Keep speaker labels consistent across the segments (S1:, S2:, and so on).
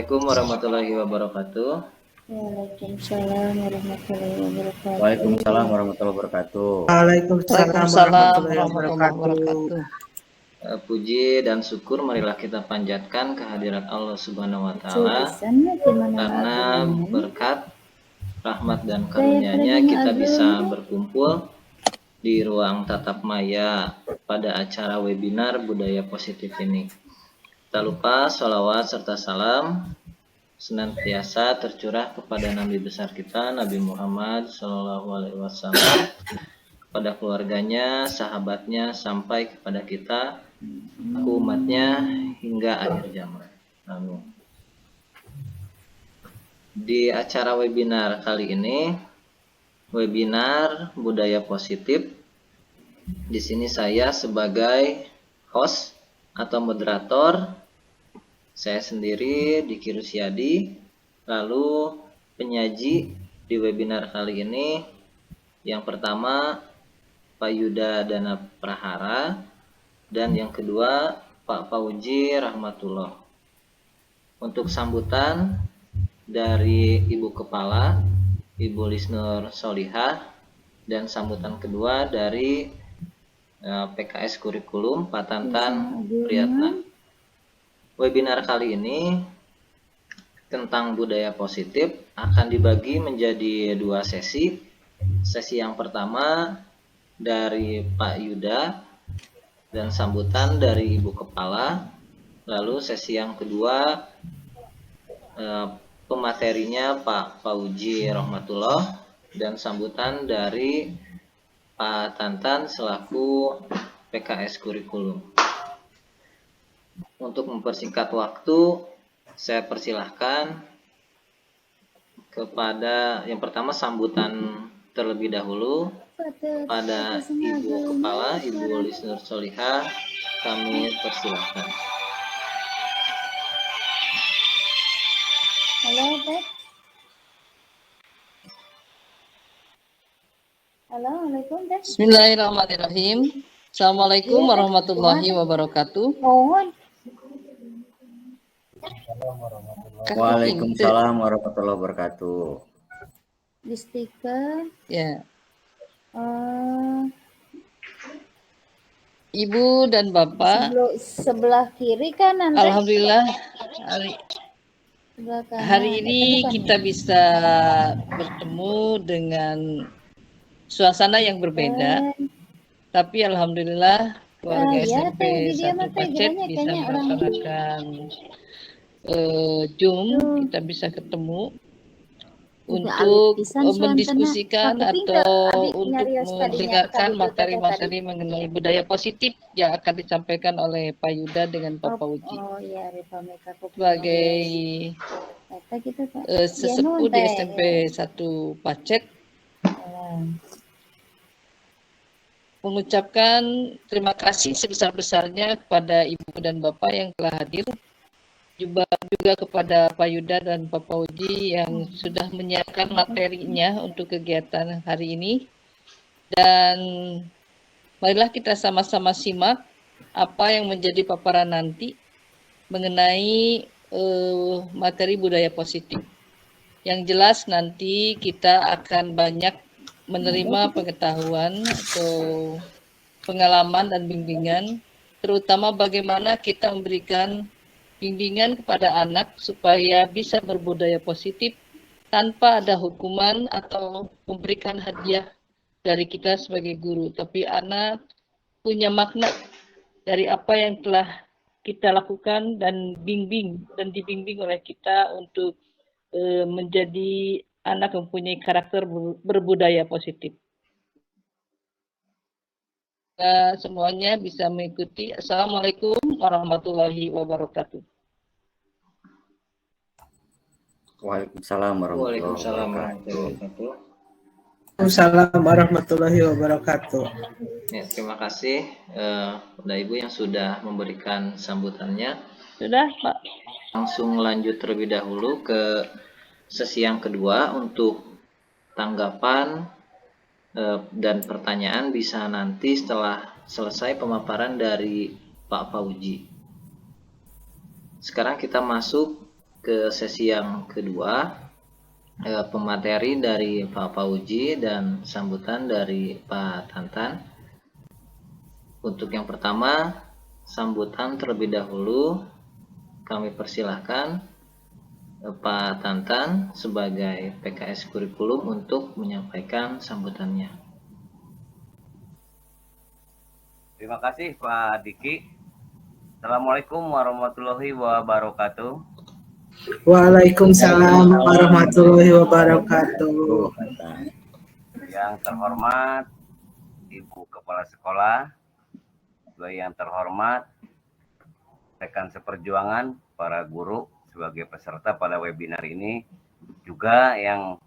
S1: Assalamualaikum warahmatullahi wabarakatuh.
S2: Waalaikumsalam warahmatullahi wabarakatuh.
S3: Waalaikumsalam warahmatullahi wabarakatuh.
S4: Waalaikumsalam warahmatullahi wabarakatuh.
S1: Puji dan syukur marilah kita panjatkan kehadirat Allah Subhanahu wa taala karena berkat rahmat dan karunia-Nya kita bisa berkumpul di ruang tatap maya pada acara webinar budaya positif ini. Tak lupa sholawat serta salam senantiasa tercurah kepada Nabi besar kita Nabi Muhammad SAW, kepada keluarganya, sahabatnya, sampai kepada kita, umatnya hingga akhir zaman. Amin. Di acara webinar kali ini, webinar budaya positif, di sini saya sebagai host atau moderator, saya sendiri Diki Rusyadi. Lalu penyaji di webinar kali ini yang pertama Pak Yuda Dana Prahara dan yang kedua Pak Fauji Rahmatullah. Untuk sambutan dari Ibu Kepala Ibu Lisnur Solihah dan sambutan kedua dari PKS Kurikulum Pak Tantan Priyatna. Webinar kali ini tentang budaya positif akan dibagi menjadi dua sesi. Sesi yang pertama dari Pak Yuda dan sambutan dari Ibu Kepala. Lalu sesi yang kedua pematerinya Pak Fauji Rahmatullah dan sambutan dari Pak Tantan selaku PKS Kurikulum. Untuk mempersingkat waktu, saya persilahkan kepada yang pertama sambutan terlebih dahulu pada Ibu Kepala Ibu Lisnur Solihah, kami persilahkan.
S2: Halo, Teh. Halo, Assalamualaikum, Teh.
S4: Bismillahirrahmanirrahim. Assalamualaikum warahmatullahi wabarakatuh.
S2: Mohon.
S3: Waalaikumsalam warahmatullahi wabarakatuh.
S2: Di stiker.
S4: Ya. Ibu dan Bapak.
S2: Sebelah kiri kanan.
S4: Alhamdulillah
S2: Sebelah kanan.
S4: hari ini kita bisa bertemu dengan suasana yang berbeda. Tapi alhamdulillah keluarga SMP 1 Pacet bisa melaksanakan Zoom, kita bisa ketemu untuk mendiskusikan atau untuk mendengarkan materi-materi mengenai budaya positif yang akan disampaikan oleh Pak Yuda dengan Pak Fauji. Sebagai sesepuh di SMP 1 Pacet, mengucapkan terima kasih sebesar-besarnya kepada Ibu dan Bapak yang telah hadir, juga kepada Pak Yuda dan Pak Fauji yang sudah menyiapkan materinya untuk kegiatan hari ini. Dan marilah kita sama-sama simak apa yang menjadi paparan nanti mengenai materi budaya positif. Yang jelas nanti kita akan banyak menerima pengetahuan atau pengalaman dan bimbingan, terutama bagaimana kita memberikan bimbingan kepada anak supaya bisa berbudaya positif tanpa ada hukuman atau memberikan hadiah dari kita sebagai guru. Tapi anak punya makna dari apa yang telah kita lakukan dan dibimbing oleh kita untuk menjadi anak yang mempunyai karakter berbudaya positif. Semuanya bisa mengikuti. Assalamualaikum warahmatullahi wabarakatuh.
S3: Waalaikumsalam warahmatullahi wabarakatuh.
S5: Waalaikumsalam warahmatullahi wabarakatuh.
S1: Ya, terima kasih Bapak Ibu yang sudah memberikan sambutannya.
S4: Sudah, Pak.
S1: Langsung lanjut terlebih dahulu ke sesi yang kedua. Untuk tanggapan dan pertanyaan bisa nanti setelah selesai pemaparan dari Pak Fauji. Sekarang kita masuk ke sesi yang kedua, pemateri dari Pak Pauji dan sambutan dari Pak Tantan. Untuk yang pertama, sambutan terlebih dahulu kami persilahkan Pak Tantan sebagai PKS Kurikulum untuk menyampaikan sambutannya.
S6: Terima kasih Pak Diki. Assalamualaikum warahmatullahi wabarakatuh.
S5: Waalaikumsalam warahmatullahi wabarakatuh.
S6: Yang terhormat Ibu Kepala Sekolah, juga yang terhormat rekan seperjuangan, para guru sebagai peserta pada webinar ini, juga yang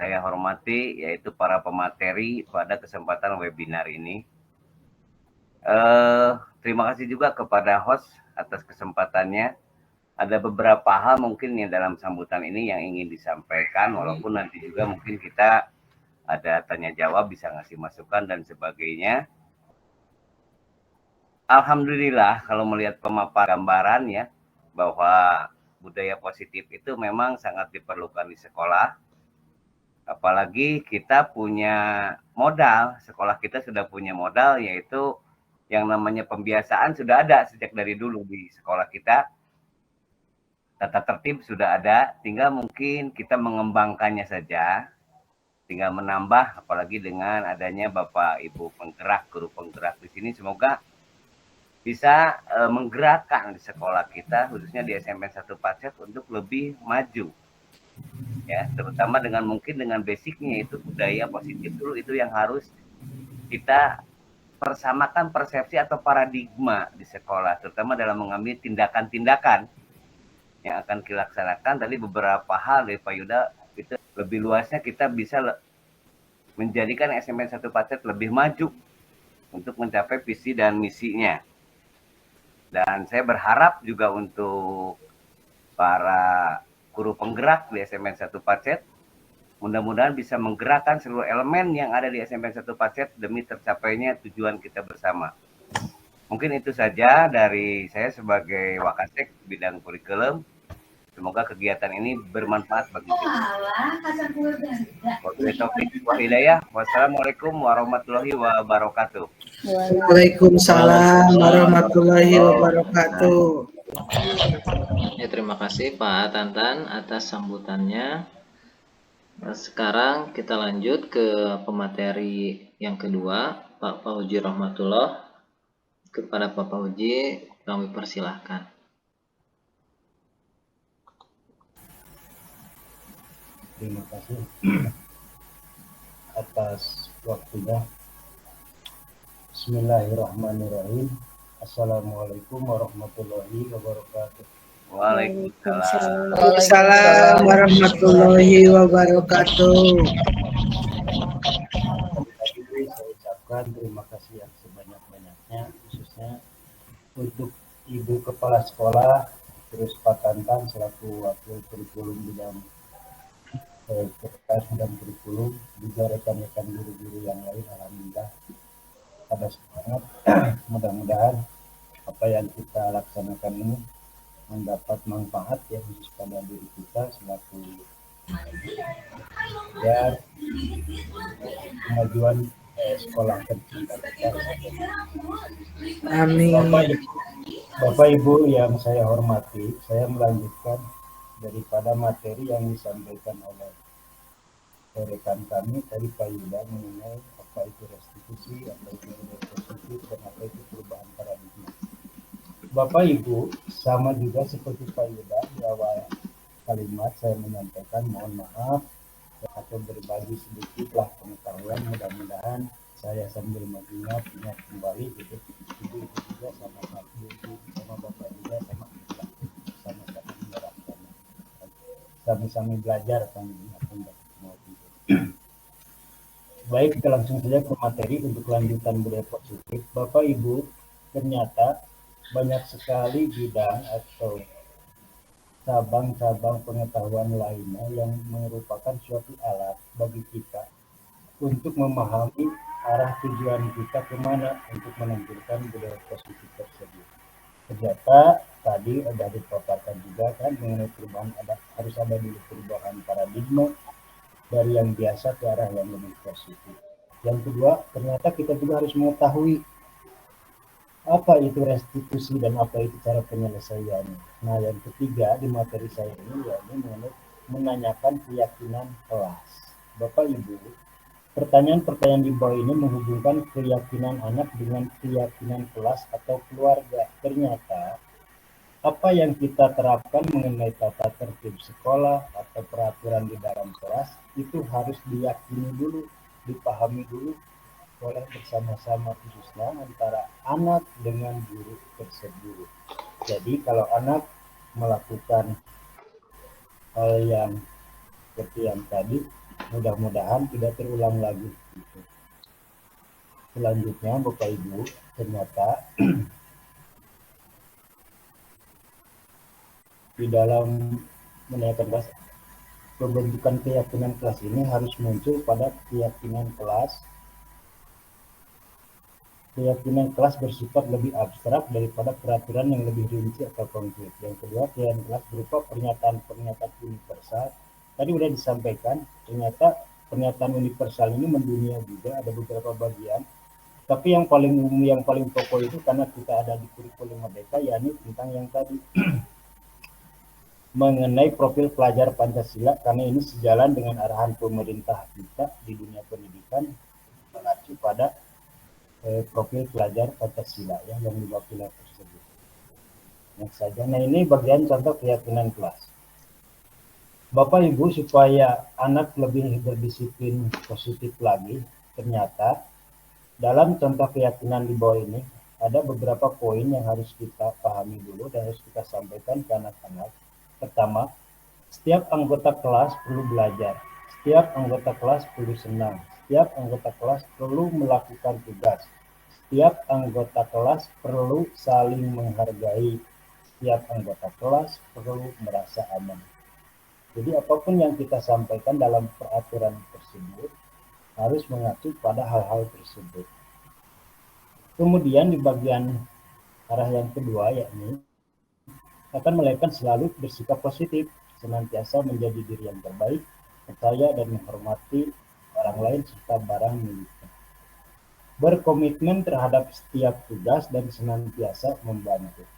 S6: saya hormati yaitu para pemateri pada kesempatan webinar ini. Terima kasih juga kepada host atas kesempatannya. Ada beberapa hal mungkin yang dalam sambutan ini yang ingin disampaikan, walaupun nanti juga mungkin kita ada tanya jawab, bisa ngasih masukan dan sebagainya. Alhamdulillah kalau melihat pemaparan gambaran ya, bahwa budaya positif itu memang sangat diperlukan di sekolah. Apalagi kita punya modal, sekolah kita sudah punya modal, yaitu yang namanya pembiasaan sudah ada sejak dari dulu di sekolah kita. Tata tertib sudah ada, tinggal mungkin kita mengembangkannya saja, tinggal menambah, apalagi dengan adanya Bapak Ibu penggerak, guru penggerak di sini, semoga bisa menggerakkan di sekolah kita, khususnya di SMP 1 Pacet untuk lebih maju. Ya, terutama dengan mungkin dengan basicnya itu budaya positif dulu, itu yang harus kita persamakan persepsi atau paradigma di sekolah, terutama dalam mengambil tindakan-tindakan yang akan dilaksanakan. Tadi beberapa hal dari Pak Yuda, itu lebih luasnya kita bisa menjadikan SMP 1 Pacet lebih maju untuk mencapai visi dan misinya. Dan saya berharap juga untuk para guru penggerak di SMP 1 Pacet, mudah-mudahan bisa menggerakkan seluruh elemen yang ada di SMP 1 Pacet demi tercapainya tujuan kita bersama. Mungkin itu saja dari saya sebagai Wakasek bidang kurikulum. Semoga kegiatan ini bermanfaat bagi kita. Wassalamualaikum warahmatullahi wabarakatuh.
S5: Waalaikumsalam warahmatullahi wabarakatuh.
S1: Ya, terima kasih Pak Tantan atas sambutannya. Sekarang kita lanjut ke pemateri yang kedua, Pak Pauji Rahmatullah. Kepada Pak Pauji, kami persilahkan.
S7: Terima kasih atas waktunya. Bismillahirrahmanirrahim. Assalamualaikum warahmatullahi wabarakatuh.
S6: Waalaikumsalam.
S5: Waalaikumsalam warahmatullahi wabarakatuh.
S7: Tadi saya ucapkan terima kasih yang sebanyak-banyaknya, khususnya untuk Ibu Kepala Sekolah, terus Pak Tantan selaku Wakil Kurikulum bidang PKS dan kurikulum, juga rekan-rekan guru-guru yang lain. Alhamdulillah ada semangat. Mudah-mudahan apa yang kita laksanakan ini mendapat manfaat yang khusus pada diri kita selaku ya kemajuan sekolah tercinta kita.
S5: Amin.
S7: Bapak Ibu yang saya hormati, saya melanjutkan daripada materi yang disampaikan oleh rekan kami tadi Pak Yuda mengenai apa itu restitusi, apa itu budaya positif, dan apa itu perubahan paradigma. Bapak Ibu, sama juga seperti Pak Yuda, di awal kalimat saya menyampaikan mohon maaf atau berbagi sedikitlah pengetahuan, mudah-mudahan saya sambil mengingat kembali gitu. Ibu juga sama Ibu sama Bapak juga sama sama-sama menerapkan, sama-sama belajar kan. Baik, kita langsung saja ke materi untuk lanjutan budaya positif. Bapak Ibu, ternyata banyak sekali bidang atau cabang-cabang pengetahuan lainnya yang merupakan suatu alat bagi kita untuk memahami arah tujuan kita kemana untuk menampilkan budaya positif tersebut. Ternyata tadi ada dipaparkan juga kan mengenai perubahan, harus ada dulu perubahan paradigma dari yang biasa ke arah yang lebih positif. Yang kedua, ternyata kita juga harus mengetahui apa itu restitusi dan apa itu cara penyelesaiannya. Nah, yang ketiga di materi saya ini yakni menanyakan keyakinan kelas. Bapak Ibu, pertanyaan-pertanyaan di bawah ini menghubungkan keyakinan anak dengan keyakinan kelas atau keluarga. Ternyata apa yang kita terapkan mengenai tata tertib sekolah atau peraturan di dalam kelas itu harus diyakini dulu, dipahami dulu oleh bersama-sama, khususnya antara anak dengan guru tersebut. Jadi kalau anak melakukan hal yang seperti yang tadi, mudah-mudahan tidak terulang lagi. Selanjutnya Bapak Ibu, ternyata di dalam menaikkan kelas, pembentukan keyakinan kelas ini harus muncul pada keyakinan kelas. Keyakinan kelas bersifat lebih abstrak daripada peraturan yang lebih rinci atau konkret. Yang kedua, keyakinan kelas berupa pernyataan-pernyataan universal. Tadi sudah disampaikan, ternyata pernyataan universal ini mendunia juga, ada beberapa bagian. Tapi yang paling umum, yang paling pokok itu karena kita ada di kurikulum Merdeka, yakni tentang yang tadi mengenai profil pelajar Pancasila, karena ini sejalan dengan arahan pemerintah kita di dunia pendidikan mengacu pada profil pelajar Pancasila ya, yang 5 pilar tersebut. Yang saja. Nah, ini bagian contoh keyakinan kelas. Bapak Ibu, supaya anak lebih berdisiplin positif lagi, ternyata dalam contoh keyakinan di bawah ini ada beberapa poin yang harus kita pahami dulu dan harus kita sampaikan ke anak-anak. Pertama, setiap anggota kelas perlu belajar, setiap anggota kelas perlu senang, setiap anggota kelas perlu melakukan tugas, setiap anggota kelas perlu saling menghargai, setiap anggota kelas perlu merasa aman. Jadi apapun yang kita sampaikan dalam peraturan tersebut harus mengacu pada hal-hal tersebut. Kemudian di bagian arah yang kedua, yakni akan melakukan selalu bersikap positif, senantiasa menjadi diri yang terbaik, percaya dan menghormati orang lain serta barang miliknya. Berkomitmen terhadap setiap tugas dan senantiasa membantu.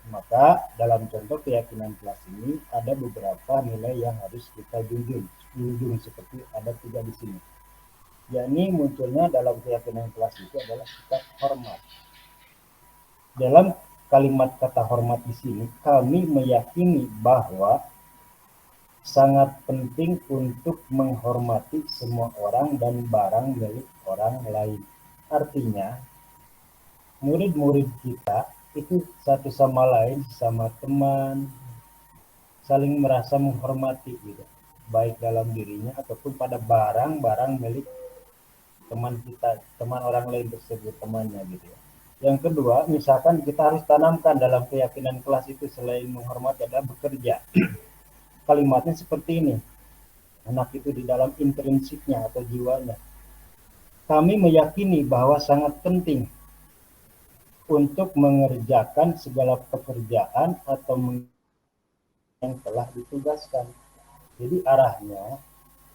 S7: Maka dalam contoh keyakinan kelas ini ada beberapa nilai yang harus kita junjung seperti ada 3 di sini. Yakni munculnya dalam keyakinan kelas itu adalah sikap hormat. Dalam kalimat kata hormat di sini, kami meyakini bahwa sangat penting untuk menghormati semua orang dan barang milik orang lain. Artinya, murid-murid kita itu satu sama lain, sama teman, saling merasa menghormati gitu, baik dalam dirinya ataupun pada barang-barang milik teman kita, teman orang lain tersebut, temannya gitu ya. Yang kedua, misalkan kita harus tanamkan dalam keyakinan kelas itu selain menghormati adalah bekerja. Kalimatnya seperti ini. Anak itu di dalam intrinsiknya atau jiwanya. Kami meyakini bahwa sangat penting untuk mengerjakan segala pekerjaan atau yang telah ditugaskan. Jadi arahnya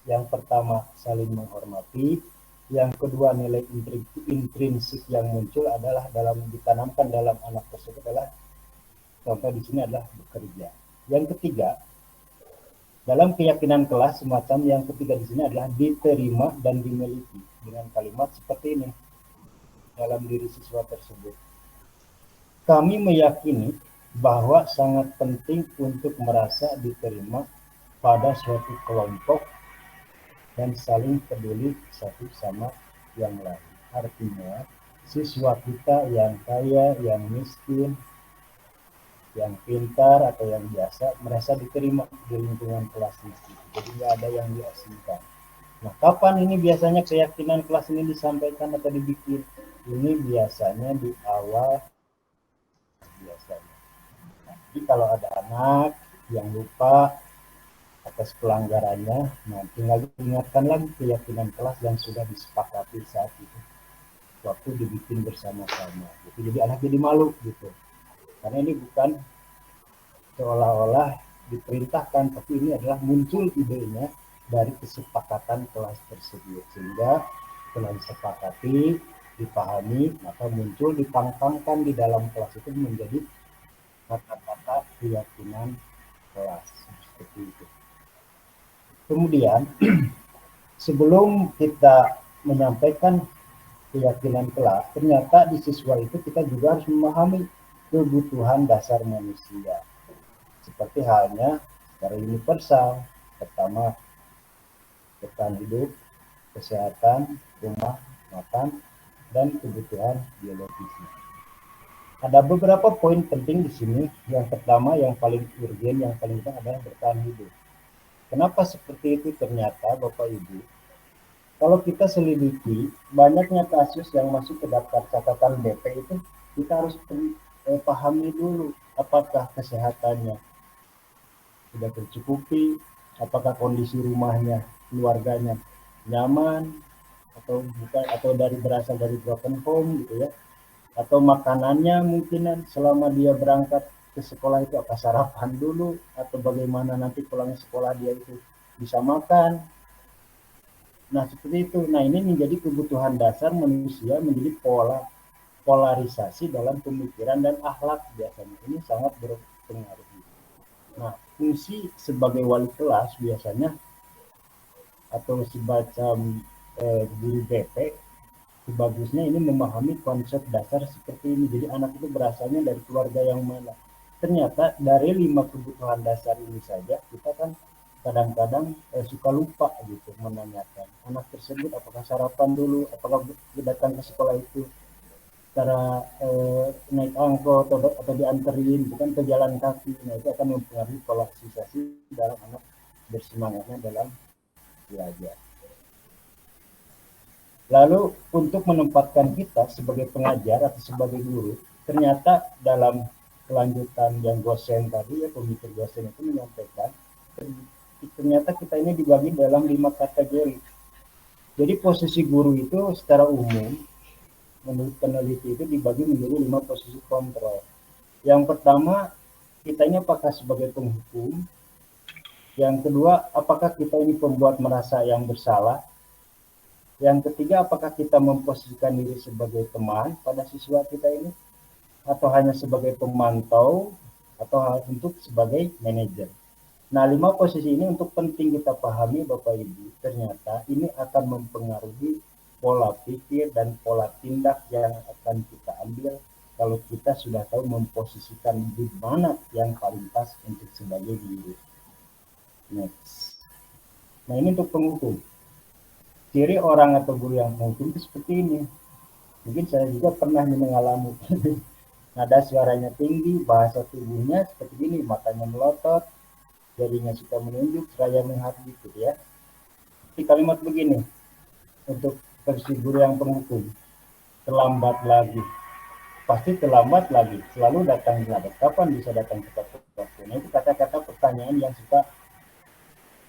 S7: yang pertama saling menghormati, yang kedua nilai intrinsik yang muncul adalah ditanamkan dalam anak tersebut adalah contoh di sini adalah bekerja. Yang ketiga, dalam keyakinan kelas semacam yang ketiga di sini adalah diterima dan dimiliki dengan kalimat seperti ini dalam diri siswa tersebut. Kami meyakini bahwa sangat penting untuk merasa diterima pada suatu kelompok dan saling peduli satu sama yang lain. Artinya, siswa kita yang kaya, yang miskin, yang pintar atau yang biasa merasa diterima di lingkungan kelas itu. Jadi nggak ada yang diasingkan. Nah, kapan ini biasanya keyakinan kelas ini disampaikan atau dibikin? Ini biasanya di awal biasanya. Nah, jadi kalau ada anak yang lupa atas pelanggarannya, nah tinggal diingatkan lagi keyakinan kelas yang sudah disepakati saat itu waktu dibikin bersama-sama gitu. Jadi anak jadi malu gitu, Karena ini bukan seolah-olah diperintahkan, tapi ini adalah muncul idenya dari kesepakatan kelas tersebut, sehingga setelah disepakati, dipahami, maka muncul dipangkamkan di dalam kelas itu menjadi kata-kata keyakinan kelas seperti itu. Kemudian sebelum kita menyampaikan keyakinan kelas, ternyata di siswa itu kita juga harus memahami kebutuhan dasar manusia. Seperti halnya secara universal, pertama bertahan hidup, kesehatan, rumah, makan, dan kebutuhan biologisnya. Ada beberapa poin penting di sini. Yang pertama, yang paling urgen, yang paling penting adalah bertahan hidup. Kenapa seperti itu? Ternyata Bapak Ibu, kalau kita selidiki, banyaknya kasus yang masuk ke daftar catatan BP itu kita harus pahami dulu apakah kesehatannya sudah tercukupi, apakah kondisi rumahnya, keluarganya nyaman atau bukan, atau berasal dari broken home gitu ya, atau makanannya mungkin selama dia berangkat ke sekolah itu apa sarapan dulu, atau bagaimana nanti pulang sekolah dia itu bisa makan. Nah seperti itu. Nah ini menjadi kebutuhan dasar manusia, menjadi polarisasi dalam pemikiran dan akhlak biasanya. Ini sangat berpengaruh. Nah fungsi sebagai wali kelas biasanya atau semacam guru BP, sebagusnya ini memahami konsep dasar seperti ini. Jadi anak itu berasalnya dari keluarga yang mana. Ternyata dari 5 kebutuhan dasar ini saja kita kan kadang-kadang suka lupa gitu menanyakan anak tersebut apakah sarapan dulu, apakah datang ke sekolah itu cara naik angkot atau dianterin, bukan ke jalan kaki. Nah itu akan mempengaruhi polarisasi dalam anak bersemangatnya dalam belajar. Lalu untuk menempatkan kita sebagai pengajar atau sebagai guru, ternyata dalam kelanjutan yang Gosen tadi ya, pemikir Gosen itu menyampaikan, ternyata kita ini dibagi dalam 5 kategori. Jadi posisi guru itu secara umum menurut peneliti itu dibagi menjadi 5 posisi kontrol. Yang pertama, kita ini apakah sebagai penghukum. Yang kedua, apakah kita ini pembuat merasa yang bersalah. Yang ketiga, apakah kita memposisikan diri sebagai teman pada siswa kita ini, atau hanya sebagai pemantau, atau untuk sebagai manajer. Nah, 5 posisi ini untuk penting kita pahami Bapak Ibu. Ternyata ini akan mempengaruhi pola pikir dan pola tindak yang akan kita ambil kalau kita sudah tahu memposisikan di mana yang paling pas untuk sebagai guru. Next. Nah ini untuk penghukum. Ciri orang atau guru yang menghukum itu seperti ini. Mungkin saya juga pernah mengalami. Nada suaranya tinggi, bahasa tubuhnya seperti ini, matanya melotot, jadinya suka menunjuk, seraya menghadap gitu ya. Di kalimat begini, untuk versi guru yang penghukum, terlambat lagi, pasti terlambat lagi, selalu datang lambat, kapan bisa datang tepat waktu. Nah itu kata-kata pertanyaan yang suka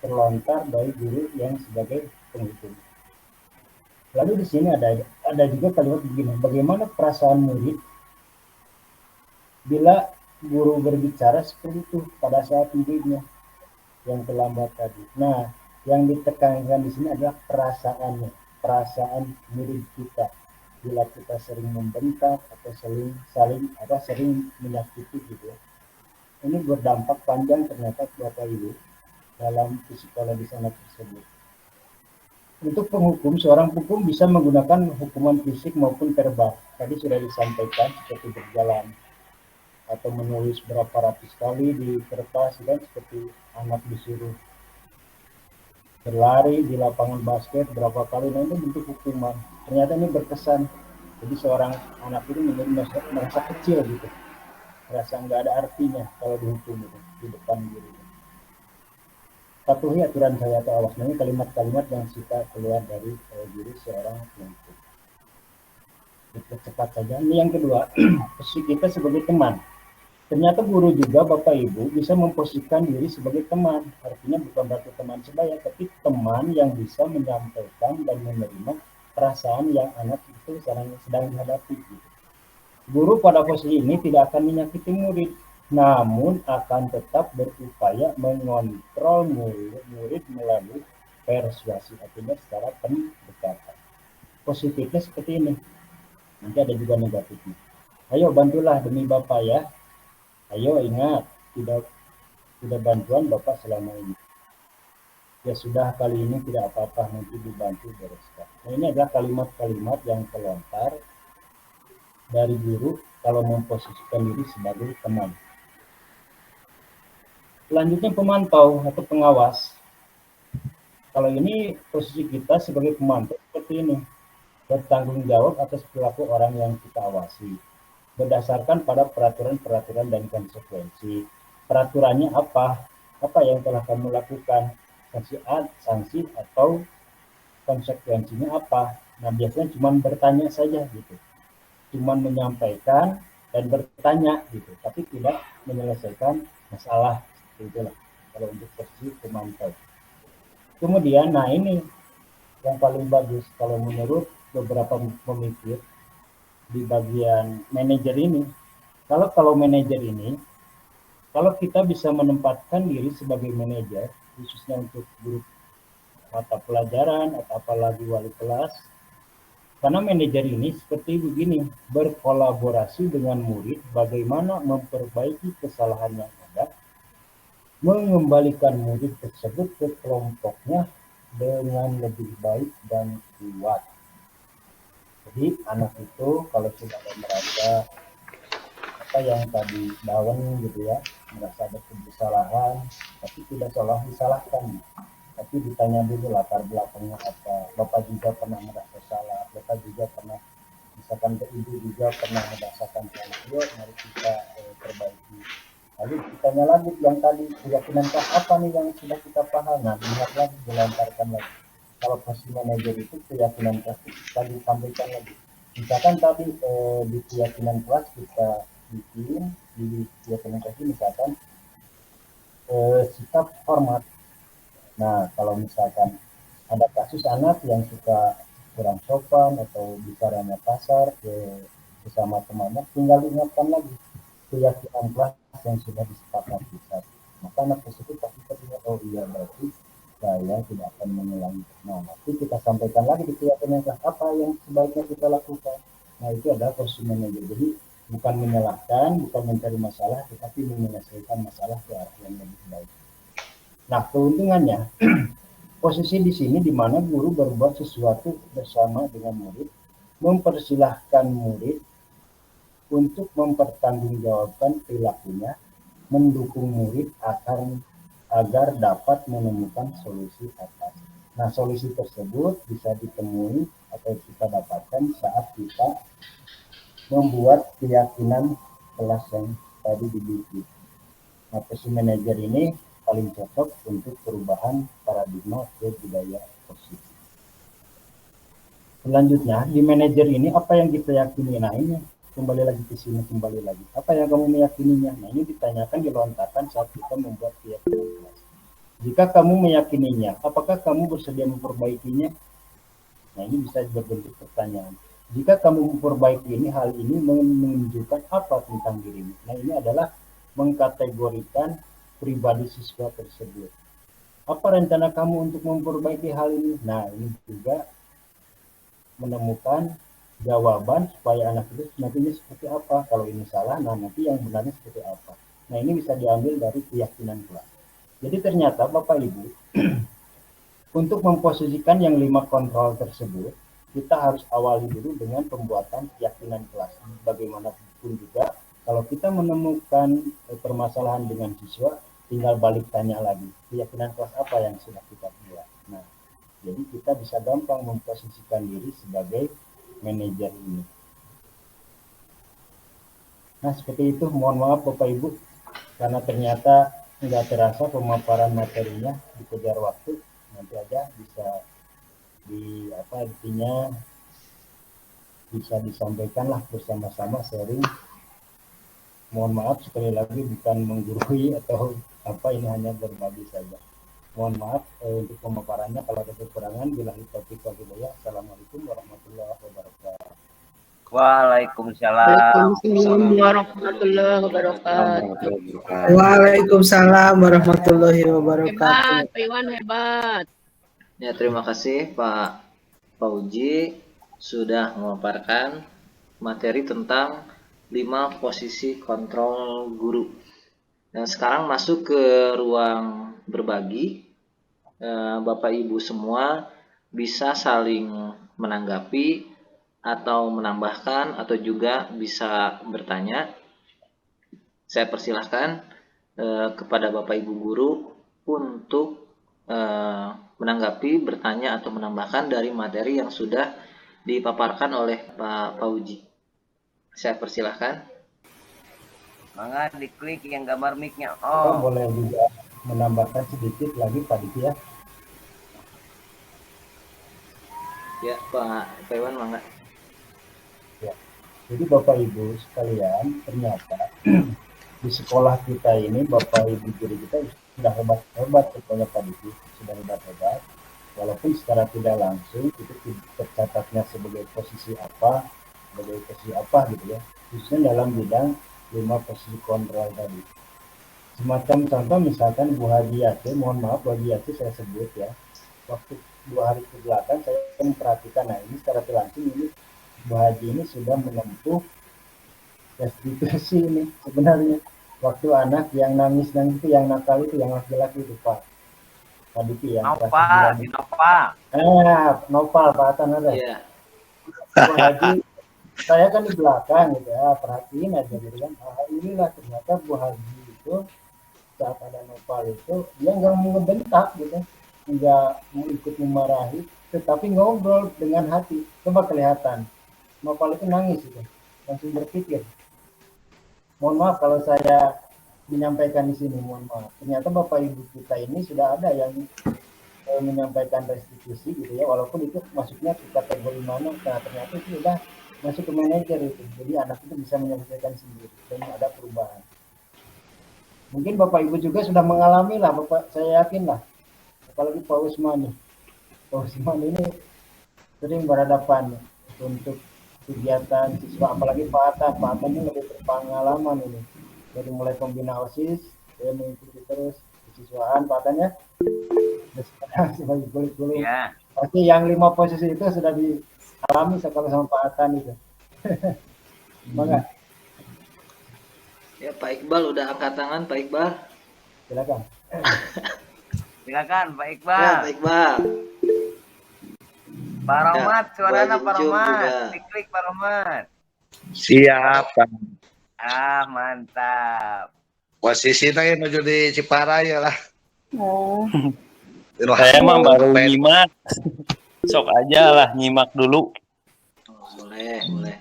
S7: terlontar dari guru yang sebagai penghukum. Lalu di sini ada juga kalimat begini, bagaimana perasaan murid bila guru berbicara seperti itu pada saat muridnya yang terlambat tadi. Nah yang ditekankan di sini adalah perasaannya. Perasaan murid kita bila kita sering membentak atau sering menyakiti gitu ya. Ini berdampak panjang ternyata Bapak Ibu dalam psikologi anak tersebut. Untuk penghukum, seorang hukum bisa menggunakan hukuman fisik maupun verbal. Tadi sudah disampaikan seperti berjalan atau menulis berapa ratus kali di kertas kan, seperti anak disuruh berlari di lapangan basket berapa kali, nah itu bentuk hukuman. Ternyata ini berkesan. Jadi seorang anak itu merasa kecil gitu, merasa nggak ada artinya kalau dihukum gitu, di depan gurunya. Patuhi aturan saya atau awas. Nah ini kalimat-kalimat yang suka keluar dari diri seorang penghukum. Cepat saja. Ini yang kedua, posisi kita sebagai teman. Ternyata guru juga Bapak Ibu bisa memposisikan diri sebagai teman. Artinya bukan berarti teman sebaya, tapi teman yang bisa menyampaikan dan menerima perasaan yang anak itu sedang dihadapi. Gitu. Guru pada posisi ini tidak akan menyakiti murid, namun akan tetap berupaya mengontrol murid melalui persuasi, artinya secara pendekatan. Positifnya seperti ini, nanti ada juga negatifnya. Ayo bantulah demi Bapak ya. Ayo ingat, tidak bantuan Bapak selama ini. Ya sudah, kali ini tidak apa-apa, nanti dibantu bereskan. Nah, ini adalah kalimat-kalimat yang terlontar dari guru kalau memposisikan diri sebagai teman. Selanjutnya pemantau atau pengawas. Kalau ini posisi kita sebagai pemantau seperti ini, bertanggung jawab atas perilaku orang yang kita awasi berdasarkan pada peraturan-peraturan dan konsekuensi. Peraturannya apa? Apa yang telah kamu lakukan? Sanksi atau konsekuensinya apa? Nah, biasanya cuma bertanya saja gitu. Cuma menyampaikan dan bertanya gitu, tapi tidak menyelesaikan masalah. Itulah kalau untuk posisi pemantau. Kemudian, nah ini yang paling bagus kalau menurut beberapa pemikir di bagian manajer ini. Kalau manajer ini, kalau kita bisa menempatkan diri sebagai manajer, khususnya untuk grup mata pelajaran atau apalagi wali kelas, karena manajer ini seperti begini, berkolaborasi dengan murid bagaimana memperbaiki kesalahan yang ada, mengembalikan murid tersebut ke kelompoknya dengan lebih baik dan kuat. Jadi anak itu kalau sudah merasa apa yang tadi down gitu ya, merasa ada kesalahan, tapi tidak seolah disalahkan, tapi ditanya dulu latar belakangnya apa. Bapak juga pernah merasa salah, Bapak juga pernah, misalkan ke ibu juga pernah merasakan salah, yuk mari kita perbaiki. Lalu ditanya lagi yang tadi, keyakinan apa nih yang sudah kita paham, nah dilihat lagi, dilontarkan lagi. Kalau posisi manajer itu keyakinan kelas tadi sampaikan lagi. Misalkan tadi di keyakinan kelas kita bikin di keyakinan kelas ini misalkan sikap hormat. Nah kalau misalkan ada kasus anak yang suka kurang sopan atau bicaranya kasar sesama temannya, tinggal ingatkan lagi keyakinan kelas yang sudah disepakati. Maka anak tersebut pasti teringat, oh iya berarti saya tidak akan mengulangi. Nah, nanti kita sampaikan lagi di keyakinan apa yang sebaiknya kita lakukan. Nah, itu adalah posisi manajer. Jadi, bukan menyalahkan, bukan mencari masalah, tetapi menyelesaikan masalah ke arah yang lebih baik. Nah, keuntungannya, posisi di sini di mana guru berbuat sesuatu bersama dengan murid, mempersilahkan murid untuk mempertanggungjawabkan perilakunya, mendukung murid agar dapat menemukan solusi atas. Nah, solusi tersebut bisa ditemui atau kita dapatkan saat kita membuat keyakinan kelas yang tadi dibikin. Nah, posisi manajer ini paling cocok untuk perubahan paradigma ke budaya positif. Selanjutnya, di manajer ini apa yang kita yakini? Nah, ini kembali lagi ke sini, kembali lagi. Apa yang kamu meyakininya? Nah, ini ditanyakan, dilontarkan saat kita membuat keyakinan kelas. Jika kamu meyakininya, apakah kamu bersedia memperbaikinya? Nah, ini bisa berbentuk pertanyaan. Jika kamu memperbaiki ini, hal ini menunjukkan apa tentang dirimu? Nah, ini adalah mengkategorikan pribadi siswa tersebut. Apa rencana kamu untuk memperbaiki hal ini? Nah, ini juga menemukan jawaban supaya anak itu nantinya seperti apa. Kalau ini salah, nah nanti yang benarnya seperti apa. Nah, ini bisa diambil dari keyakinan kelas. Jadi ternyata Bapak Ibu, untuk memposisikan yang 5 kontrol tersebut, kita harus awali dulu dengan pembuatan keyakinan kelas. Bagaimanapun juga, kalau kita menemukan permasalahan dengan siswa, tinggal balik tanya lagi, keyakinan kelas apa yang sudah kita buat. Nah, jadi kita bisa gampang memposisikan diri sebagai manajer ini. Nah, seperti itu. Mohon maaf Bapak Ibu, karena ternyata nggak terasa pemaparan materinya dikejar waktu. Nanti aja bisa intinya bisa disampaikan lah bersama-sama sharing. Mohon maaf sekali lagi bukan menggurui atau apa, ini hanya berbagi saja. Mohon maaf untuk pemaparannya kalau ada kekurangan. Billahi taufiq wal hidayah. Assalamualaikum warahmatullahi wabarakatuh.
S6: Waalaikumsalam.
S4: Waalaikumsalam warahmatullahi wabarakatuh.
S5: Waalaikumsalam warahmatullahi wabarakatuh.
S4: Hebat, Pak Iwan hebat.
S1: Ya, terima kasih Pak Fauji sudah memaparkan materi tentang 5 posisi kontrol guru. Dan sekarang masuk ke ruang berbagi. Bapak Ibu semua bisa saling menanggapi atau menambahkan atau juga bisa bertanya. Saya persilahkan kepada Bapak Ibu guru untuk menanggapi, bertanya atau menambahkan dari materi yang sudah dipaparkan oleh Pak Fauji. Saya persilahkan.
S6: Mangga diklik yang gambar mic-nya.
S7: Kita boleh juga menambahkan sedikit lagi Pak Diki ya.
S1: Ya, Pak Iwan, mangga.
S7: Ya. Jadi Bapak Ibu sekalian, ternyata di sekolah kita ini Bapak Ibu guru kita sudah hebat-hebat, pokoknya Pak Diki sudah hebat-hebat. Walaupun secara tidak langsung itu tercatatnya sebagai posisi apa gitu ya. Khususnya dalam bidang 5 posisi kontrol tadi. Semacam contoh misalkan Bu Hadiati, mohon maaf Bu Hadiati saya sebut ya. Waktu 2 hari ke belakang saya memperhatikan, nah ini secara tidak langsung ini Bu Haji ini sudah menempuh restitusi ini sebenarnya. Waktu anak yang nangis itu, yang nakal itu, yang laki-laki itu Pak Diki ya.
S6: Nopal.
S7: Nopal Pak Atan ada.
S1: Iya.
S7: Bu Haji, saya kan di belakang gitu ya, perhatiin aja gitu kan. Inilah ternyata Bu Haji itu saat ada Nopal itu dia nggak mau ngebentak gitu, nggak mau ikut memarahi, tetapi ngobrol dengan hati. Coba kelihatan Nopal itu nangis gitu, langsung berpikir. Mohon maaf kalau saya menyampaikan di sini, mohon maaf. Ternyata Bapak Ibu kita ini sudah ada yang menyampaikan restitusi gitu ya, walaupun itu masuknya ke kategori mana, nah ternyata itu sudah masuk ke manajer itu. Jadi anak itu bisa menyelesaikan sendiri dan ada perubahan. Mungkin Bapak Ibu juga sudah mengalami lah, Bapak, saya yakin lah. Apalagi Pak Usman nih. Pak Usman ini sering berhadapan untuk kegiatan siswa, apalagi Pak Atan ini lebih berpengalaman ini. Dari mulai pembina OSIS, dia mengikuti terus kesiswaan Pak Atan ya. Sekarang sebagai guru-guru.
S6: Ya.
S7: Pasti yang 5 posisi itu sudah dialami sekolah sama Pak Atan itu. Semangat.
S1: Ya, Pak Iqbal udah angkat tangan, Pak Iqbal.
S7: Silakan.
S6: Silakan Pak Iqbal.
S1: Ya, Pak Iqbal.
S6: Pak Romat,
S1: Ya,
S6: suaranya
S1: Bu
S6: Pak
S1: Haji
S6: Romat.
S1: juga.
S6: Diklik Pak Romat.
S8: Siap, Pak.
S6: Mantap.
S8: Posisinya menuju di Ciparaya lah.
S2: Oh,
S8: Saya mah baru nyimak. Sok aja lah nyimak dulu.
S1: Oh, boleh.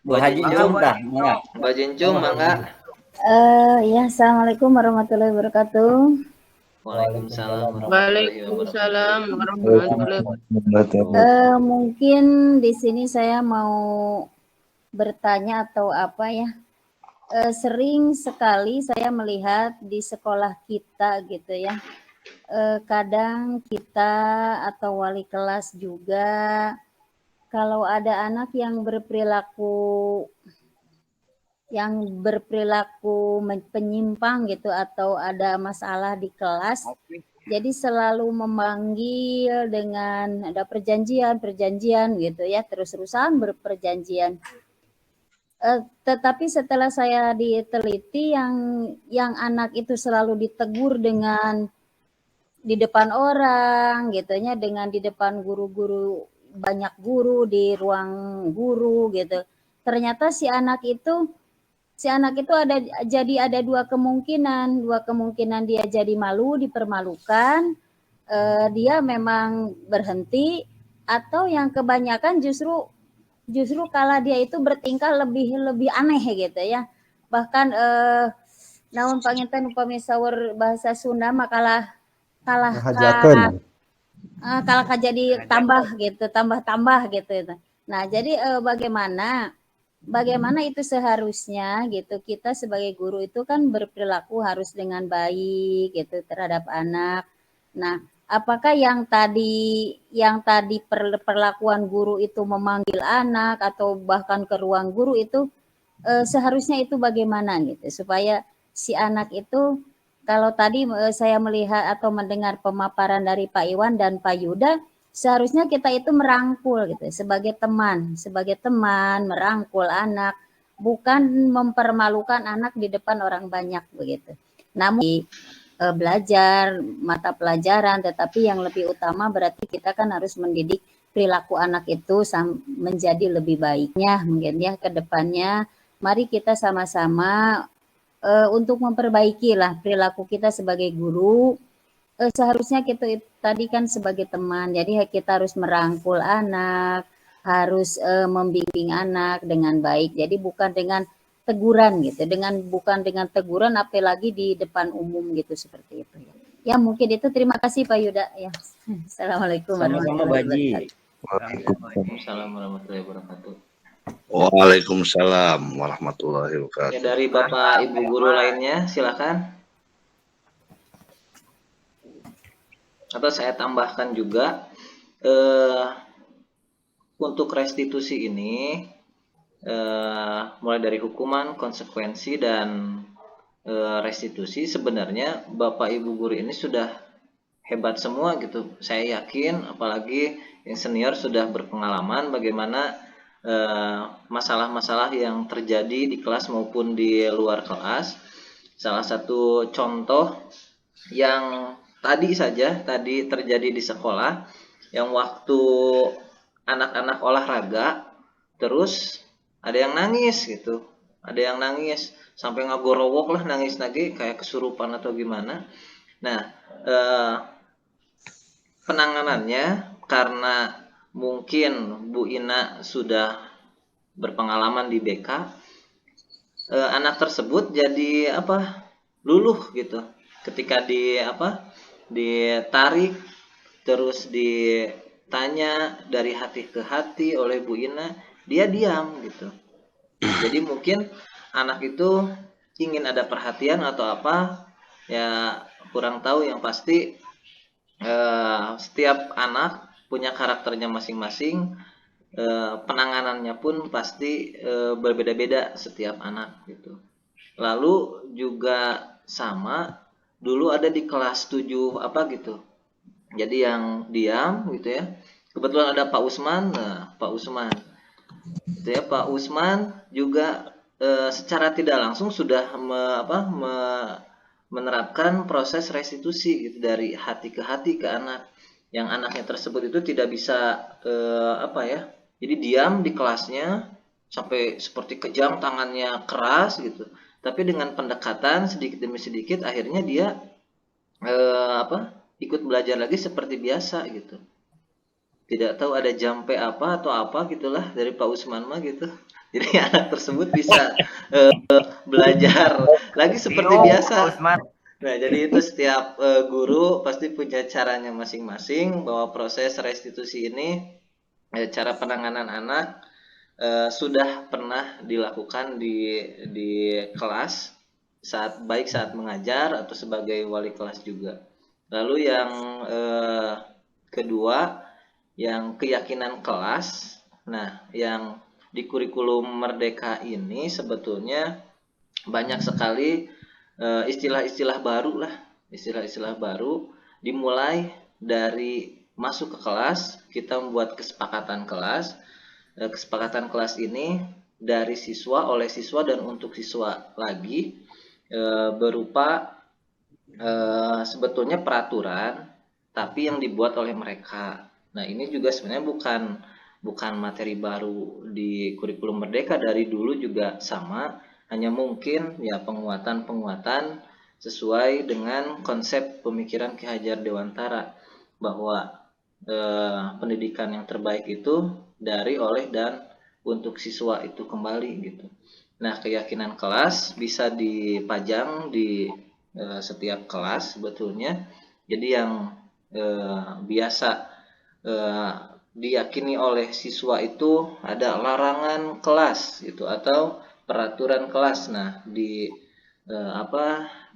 S3: Bu Haji Jum dah, mangga.
S1: Mbak Jencung, mangga.
S2: ya, assalamualaikum warahmatullahi wabarakatuh.
S1: Waalaikumsalam
S4: Waalaikumsalam warahmatullahi wabarakatuh.
S2: Mungkin di sini saya mau bertanya atau apa ya. Sering sekali saya melihat di sekolah kita gitu ya. Kadang kita atau wali kelas juga kalau ada anak yang berperilaku penyimpang gitu atau ada masalah di kelas, jadi selalu memanggil dengan ada perjanjian gitu ya, terus-terusan berperjanjian. Tetapi setelah saya diteliti yang anak itu selalu ditegur dengan di depan orang gitu ya, dengan di depan guru-guru, banyak guru di ruang guru gitu. Ternyata si anak itu ada dua kemungkinan dia jadi malu, dipermalukan, dia memang berhenti, atau yang kebanyakan justru kala dia itu bertingkah lebih aneh gitu ya. Bahkan namun panginten upami saur bahasa Sunda makalah jadi tambah gitu. Nah, jadi bagaimana itu seharusnya gitu, kita sebagai guru itu kan berperilaku harus dengan baik gitu terhadap anak. Nah, apakah yang tadi perlakuan guru itu memanggil anak atau bahkan ke ruang guru itu seharusnya itu bagaimana gitu supaya si anak itu, kalau tadi saya melihat atau mendengar pemaparan dari Pak Iwan dan Pak Yuda, seharusnya kita itu merangkul gitu sebagai teman merangkul anak, bukan mempermalukan anak di depan orang banyak begitu. Namun belajar mata pelajaran, tetapi yang lebih utama berarti kita kan harus mendidik perilaku anak itu menjadi lebih baiknya mungkin ya ke depannya. Mari kita sama-sama untuk memperbaiki lah perilaku kita sebagai guru. Seharusnya kita tadi kan sebagai teman, jadi kita harus merangkul anak, harus membimbing anak dengan baik. Jadi bukan dengan teguran gitu, bukan dengan teguran apalagi di depan umum gitu seperti itu ya. Ya mungkin itu, terima kasih Pak Yuda ya. Assalamualaikum warahmatullahi wabarakatuh.
S1: Waalaikumsalam warahmatullahi wabarakatuh.
S9: Waalaikumsalam warahmatullahi wabarakatuh.
S1: Ya, dari Bapak Ibu guru lainnya silakan. Atau saya tambahkan juga untuk restitusi ini mulai dari hukuman, konsekuensi, dan restitusi, sebenarnya Bapak Ibu guru ini sudah hebat semua gitu. Saya yakin apalagi yang senior sudah berpengalaman bagaimana masalah-masalah yang terjadi di kelas maupun di luar kelas. Salah satu contoh yang tadi terjadi di sekolah, yang waktu anak-anak olahraga terus ada yang nangis gitu, ada yang nangis sampai ngagorowok lah, nangis lagi kayak kesurupan atau gimana. Nah, penanganannya karena mungkin Bu Ina sudah berpengalaman di BK, anak tersebut jadi luluh gitu. Ketika ditarik terus ditanya dari hati ke hati oleh Bu Ina, dia diam gitu. Jadi mungkin anak itu ingin ada perhatian atau apa ya, kurang tahu. Yang pasti setiap anak punya karakternya masing-masing, penanganannya pun pasti berbeda-beda setiap anak gitu. Lalu juga sama dulu ada di kelas 7 gitu. Jadi yang diam gitu ya. Kebetulan ada Pak Usman. Nah, Pak Usman gitu ya, Pak Usman juga secara tidak langsung sudah menerapkan proses restitusi gitu, dari hati ke hati ke anak. Yang anaknya tersebut itu tidak bisa jadi diam di kelasnya sampai seperti kejam, tangannya keras gitu. Tapi dengan pendekatan sedikit demi sedikit akhirnya dia ikut belajar lagi seperti biasa gitu. Tidak tahu ada jampe apa atau apa gitulah dari Pak Usman mah gitu. Jadi anak tersebut bisa belajar lagi seperti biasa. Nah, jadi itu setiap guru pasti punya caranya masing-masing, bahwa proses restitusi ini, cara penanganan anak sudah pernah dilakukan di kelas, baik saat mengajar atau sebagai wali kelas juga. Lalu yang kedua, yang keyakinan kelas. Nah, yang di kurikulum Merdeka ini sebetulnya banyak sekali istilah-istilah baru lah, istilah-istilah baru. Dimulai dari masuk ke kelas, kita membuat kesepakatan kelas. Kesepakatan kelas ini dari siswa, oleh siswa, dan untuk siswa lagi, berupa sebetulnya peraturan tapi yang dibuat oleh mereka. Nah, ini juga sebenarnya bukan materi baru di kurikulum Merdeka, dari dulu juga sama, hanya mungkin ya penguatan sesuai dengan konsep pemikiran Ki Hajar Dewantara, bahwa pendidikan yang terbaik itu dari, oleh, dan untuk siswa itu kembali gitu. Nah, keyakinan kelas bisa dipajang di setiap kelas sebetulnya. Jadi yang biasa diyakini oleh siswa itu ada larangan kelas gitu, atau peraturan kelas. Nah, di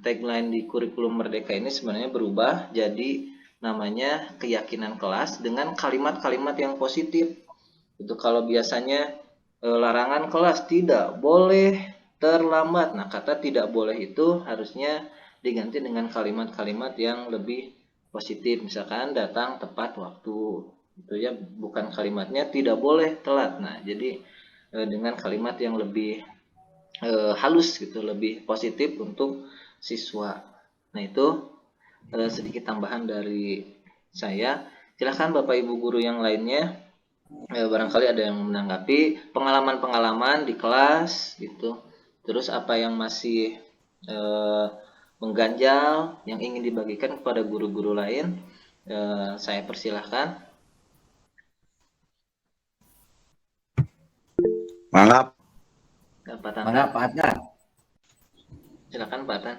S1: tagline di kurikulum Merdeka ini sebenarnya berubah jadi namanya keyakinan kelas dengan kalimat-kalimat yang positif. Itu kalau biasanya larangan kelas tidak boleh terlambat. Nah, kata tidak boleh itu harusnya diganti dengan kalimat-kalimat yang lebih positif. Misalkan datang tepat waktu. Itu ya, bukan kalimatnya tidak boleh telat. Nah, jadi dengan kalimat yang lebih halus gitu, lebih positif untuk siswa. Nah, itu sedikit tambahan dari saya. Silakan Bapak Ibu guru yang lainnya, barangkali ada yang menanggapi pengalaman-pengalaman di kelas gitu. Terus apa yang masih mengganjal yang ingin dibagikan kepada guru-guru lain, saya persilahkan.
S3: Mangap.
S1: Pak Tan.
S3: Mangap, Pak Tan.
S1: Silakan Pak Tan.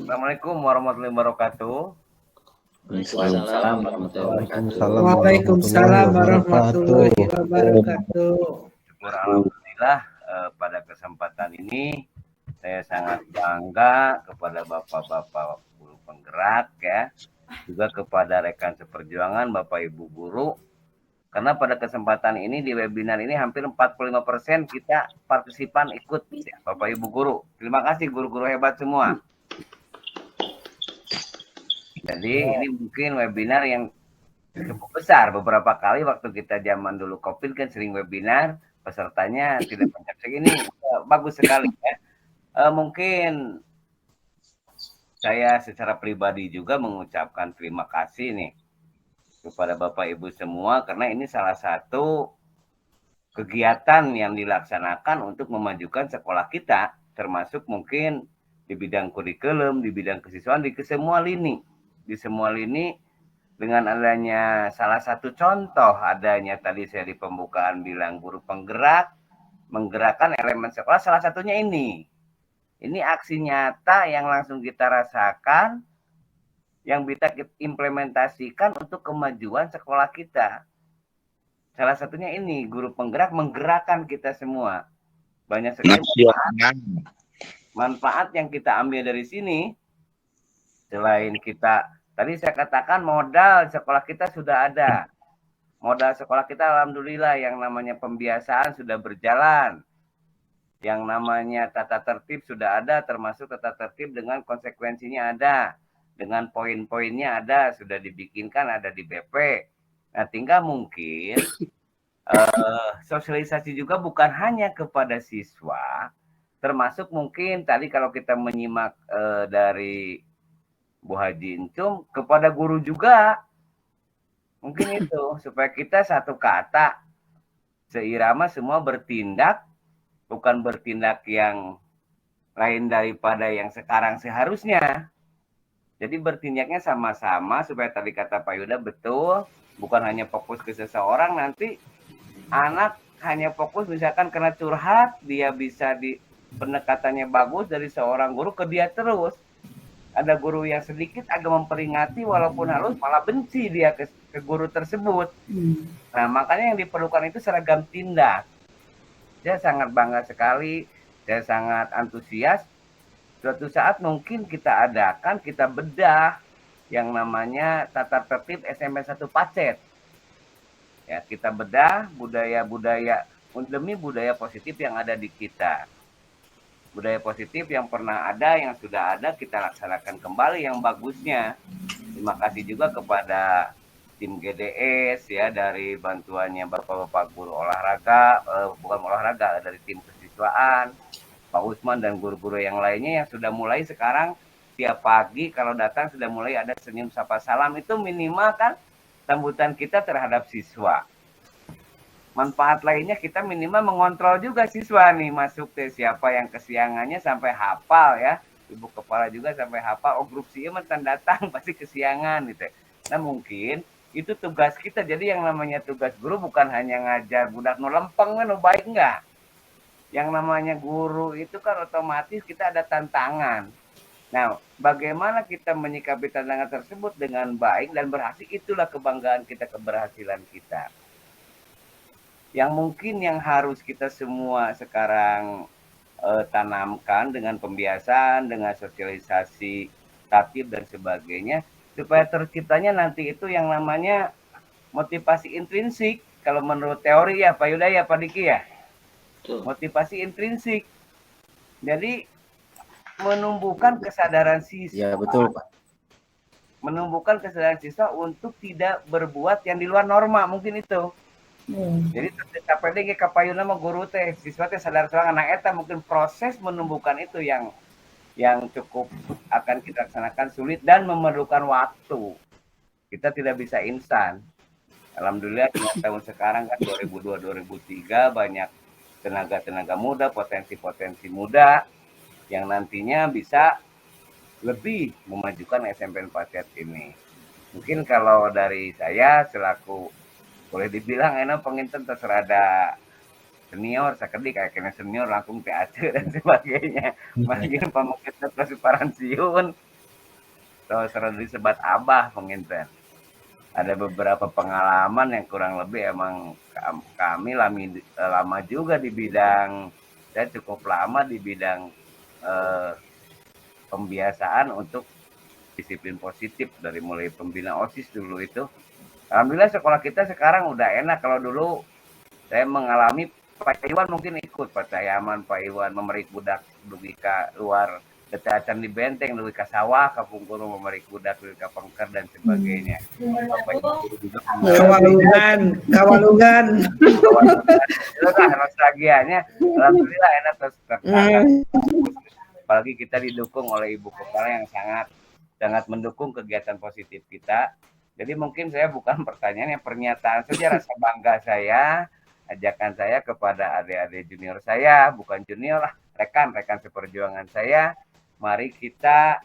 S6: Assalamualaikum warahmatullahi wabarakatuh.
S1: Waalaikumsalam warahmatullahi wabarakatuh.
S5: Waalaikumsalam warahmatullahi wabarakatuh.
S6: Syukur alhamdulillah pada kesempatan ini saya sangat bangga kepada bapak-bapak guru penggerak ya, juga kepada rekan seperjuangan Bapak Ibu guru. Karena pada kesempatan ini di webinar ini hampir 45% kita partisipan ikut ya, Bapak Ibu guru. Terima kasih guru-guru hebat semua. Jadi ini mungkin webinar yang cukup besar. Beberapa kali waktu kita zaman dulu COVID kan sering webinar, pesertanya tidak banyak segini. Bagus sekali ya. Mungkin saya secara pribadi juga mengucapkan terima kasih nih kepada Bapak Ibu semua, karena ini salah satu kegiatan yang dilaksanakan untuk memajukan sekolah kita, termasuk mungkin di bidang kurikulum, di bidang kesiswaan, di semua lini. Di semua lini, dengan adanya salah satu contoh adanya tadi saya di pembukaan bilang guru penggerak, menggerakkan elemen sekolah, salah satunya ini. Ini aksi nyata yang langsung kita rasakan, yang bisa kita implementasikan untuk kemajuan sekolah kita. Salah satunya ini, guru penggerak menggerakkan kita semua. Banyak sekali manfaat yang kita ambil dari sini. Selain kita, tadi saya katakan modal sekolah kita sudah ada. Modal sekolah kita alhamdulillah yang namanya pembiasaan sudah berjalan. Yang namanya tata tertib sudah ada, termasuk tata tertib dengan konsekuensinya ada. Dengan poin-poinnya ada, sudah dibikinkan, ada di BP. Nah, tinggal mungkin sosialisasi juga bukan hanya kepada siswa, termasuk mungkin tadi kalau kita menyimak dari Bu Haji Incum, kepada guru juga. Mungkin itu, supaya kita satu kata, seirama semua bertindak, bukan bertindak yang lain daripada yang sekarang seharusnya. Jadi bertindaknya sama-sama, supaya tadi kata Pak Yuda betul, bukan hanya fokus ke seseorang, nanti anak hanya fokus misalkan kena curhat, dia bisa di pendekatannya bagus dari seorang guru ke dia terus. Ada guru yang sedikit agak memperingati walaupun halus, malah benci dia ke guru tersebut. Nah, makanya yang diperlukan itu seragam tindak. Saya sangat bangga sekali, saya sangat antusias. Suatu saat mungkin kita adakan, kita bedah yang namanya tata tertib SMP 1 Pacet. Ya, kita bedah budaya-budaya demi budaya positif yang ada di kita. Budaya positif yang pernah ada, yang sudah ada, kita laksanakan kembali yang bagusnya. Terima kasih juga kepada tim GDS ya, dari bantuannya Bapak-Bapak guru olahraga, bukan olahraga, dari tim kesiswaan, Pak Usman dan guru-guru yang lainnya yang sudah mulai sekarang tiap pagi kalau datang sudah mulai ada senyum sapa salam. Itu minimal kan sambutan kita terhadap siswa. Manfaat lainnya kita minimal mengontrol juga siswa nih, masuk ke siapa yang kesiangannya sampai hafal ya. Ibu kepala juga sampai hafal, oh grup si mantan datang pasti kesiangan gitu. Nah mungkin itu tugas kita. Jadi yang namanya tugas guru bukan hanya ngajar budak nu lempeng nu baik, enggak. Yang namanya guru itu kan otomatis kita ada tantangan. Nah, bagaimana kita menyikapi tantangan tersebut dengan baik dan berhasil, itulah kebanggaan kita, keberhasilan kita. Yang mungkin yang harus kita semua sekarang tanamkan dengan pembiasaan, dengan sosialisasi tatib dan sebagainya, supaya terciptanya nanti itu yang namanya motivasi intrinsik. Kalau menurut teori ya Pak Yuda ya Pak Diki ya, motivasi intrinsik. Jadi menumbuhkan kesadaran siswa.
S3: Ya betul Pak.
S6: Menumbuhkan kesadaran siswa untuk tidak berbuat yang di luar norma, mungkin itu. Jadi sampai deh ke payuna mah guru teh siswa teh sadar soal anak eta, mungkin proses menumbuhkan itu yang cukup akan kita laksanakan sulit dan memerlukan waktu. Kita tidak bisa instan. Alhamdulillah di tahun sekarang kan 2002-2003 banyak tenaga-tenaga muda, potensi-potensi muda yang nantinya bisa lebih memajukan SMP Pasir ini. Mungkin kalau dari saya selaku boleh dibilang enak penginten terserada senior, sakedik kayak kena senior langsung TAC dan sebagainya. Makin pemungkinten transparansiun atau serada disebat abah penginten. Ada beberapa pengalaman yang kurang lebih emang kami lama juga di bidang, saya cukup lama di bidang pembiasaan untuk disiplin positif dari mulai pembina OSIS dulu itu. Alhamdulillah sekolah kita sekarang udah enak. Kalau dulu saya mengalami Pak Iwan mungkin ikut Pak Cayaman, Pak Iwan memerik budak dugi ka luar kecacan di benteng dugi ka sawah ka pungkuru memerik budak dugi ka pengker dan sebagainya.
S5: Kawalungan.
S6: Itu lah nostalgianya. Alhamdulillah enak terus apalagi kita didukung oleh ibu kepala yang sangat mendukung kegiatan positif kita. Jadi mungkin saya bukan pertanyaan, yang pernyataan saja rasa bangga saya, ajakan saya kepada adik-adik junior saya, bukan junior lah, rekan-rekan seperjuangan saya, mari kita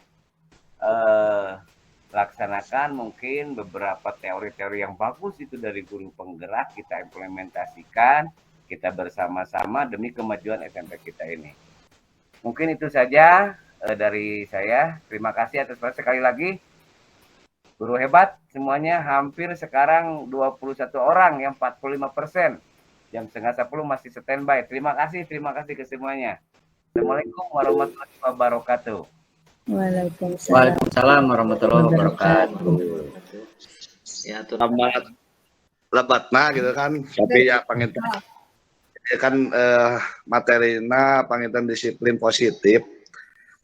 S6: laksanakan mungkin beberapa teori-teori yang bagus itu dari guru penggerak, kita implementasikan, kita bersama-sama demi kemajuan SMP kita ini. Mungkin itu saja dari saya. Terima kasih atas sekali lagi. Guru hebat semuanya, hampir sekarang 21 orang yang 45%. Jam 9:30 masih standby. Terima kasih ke semuanya. Assalamualaikum warahmatullahi wabarakatuh.
S3: Waalaikumsalam warahmatullahi wabarakatuh.
S1: Ya,
S9: selamat lebatna gitu kan. Tapi ya panginten kan materina panginten disiplin positif.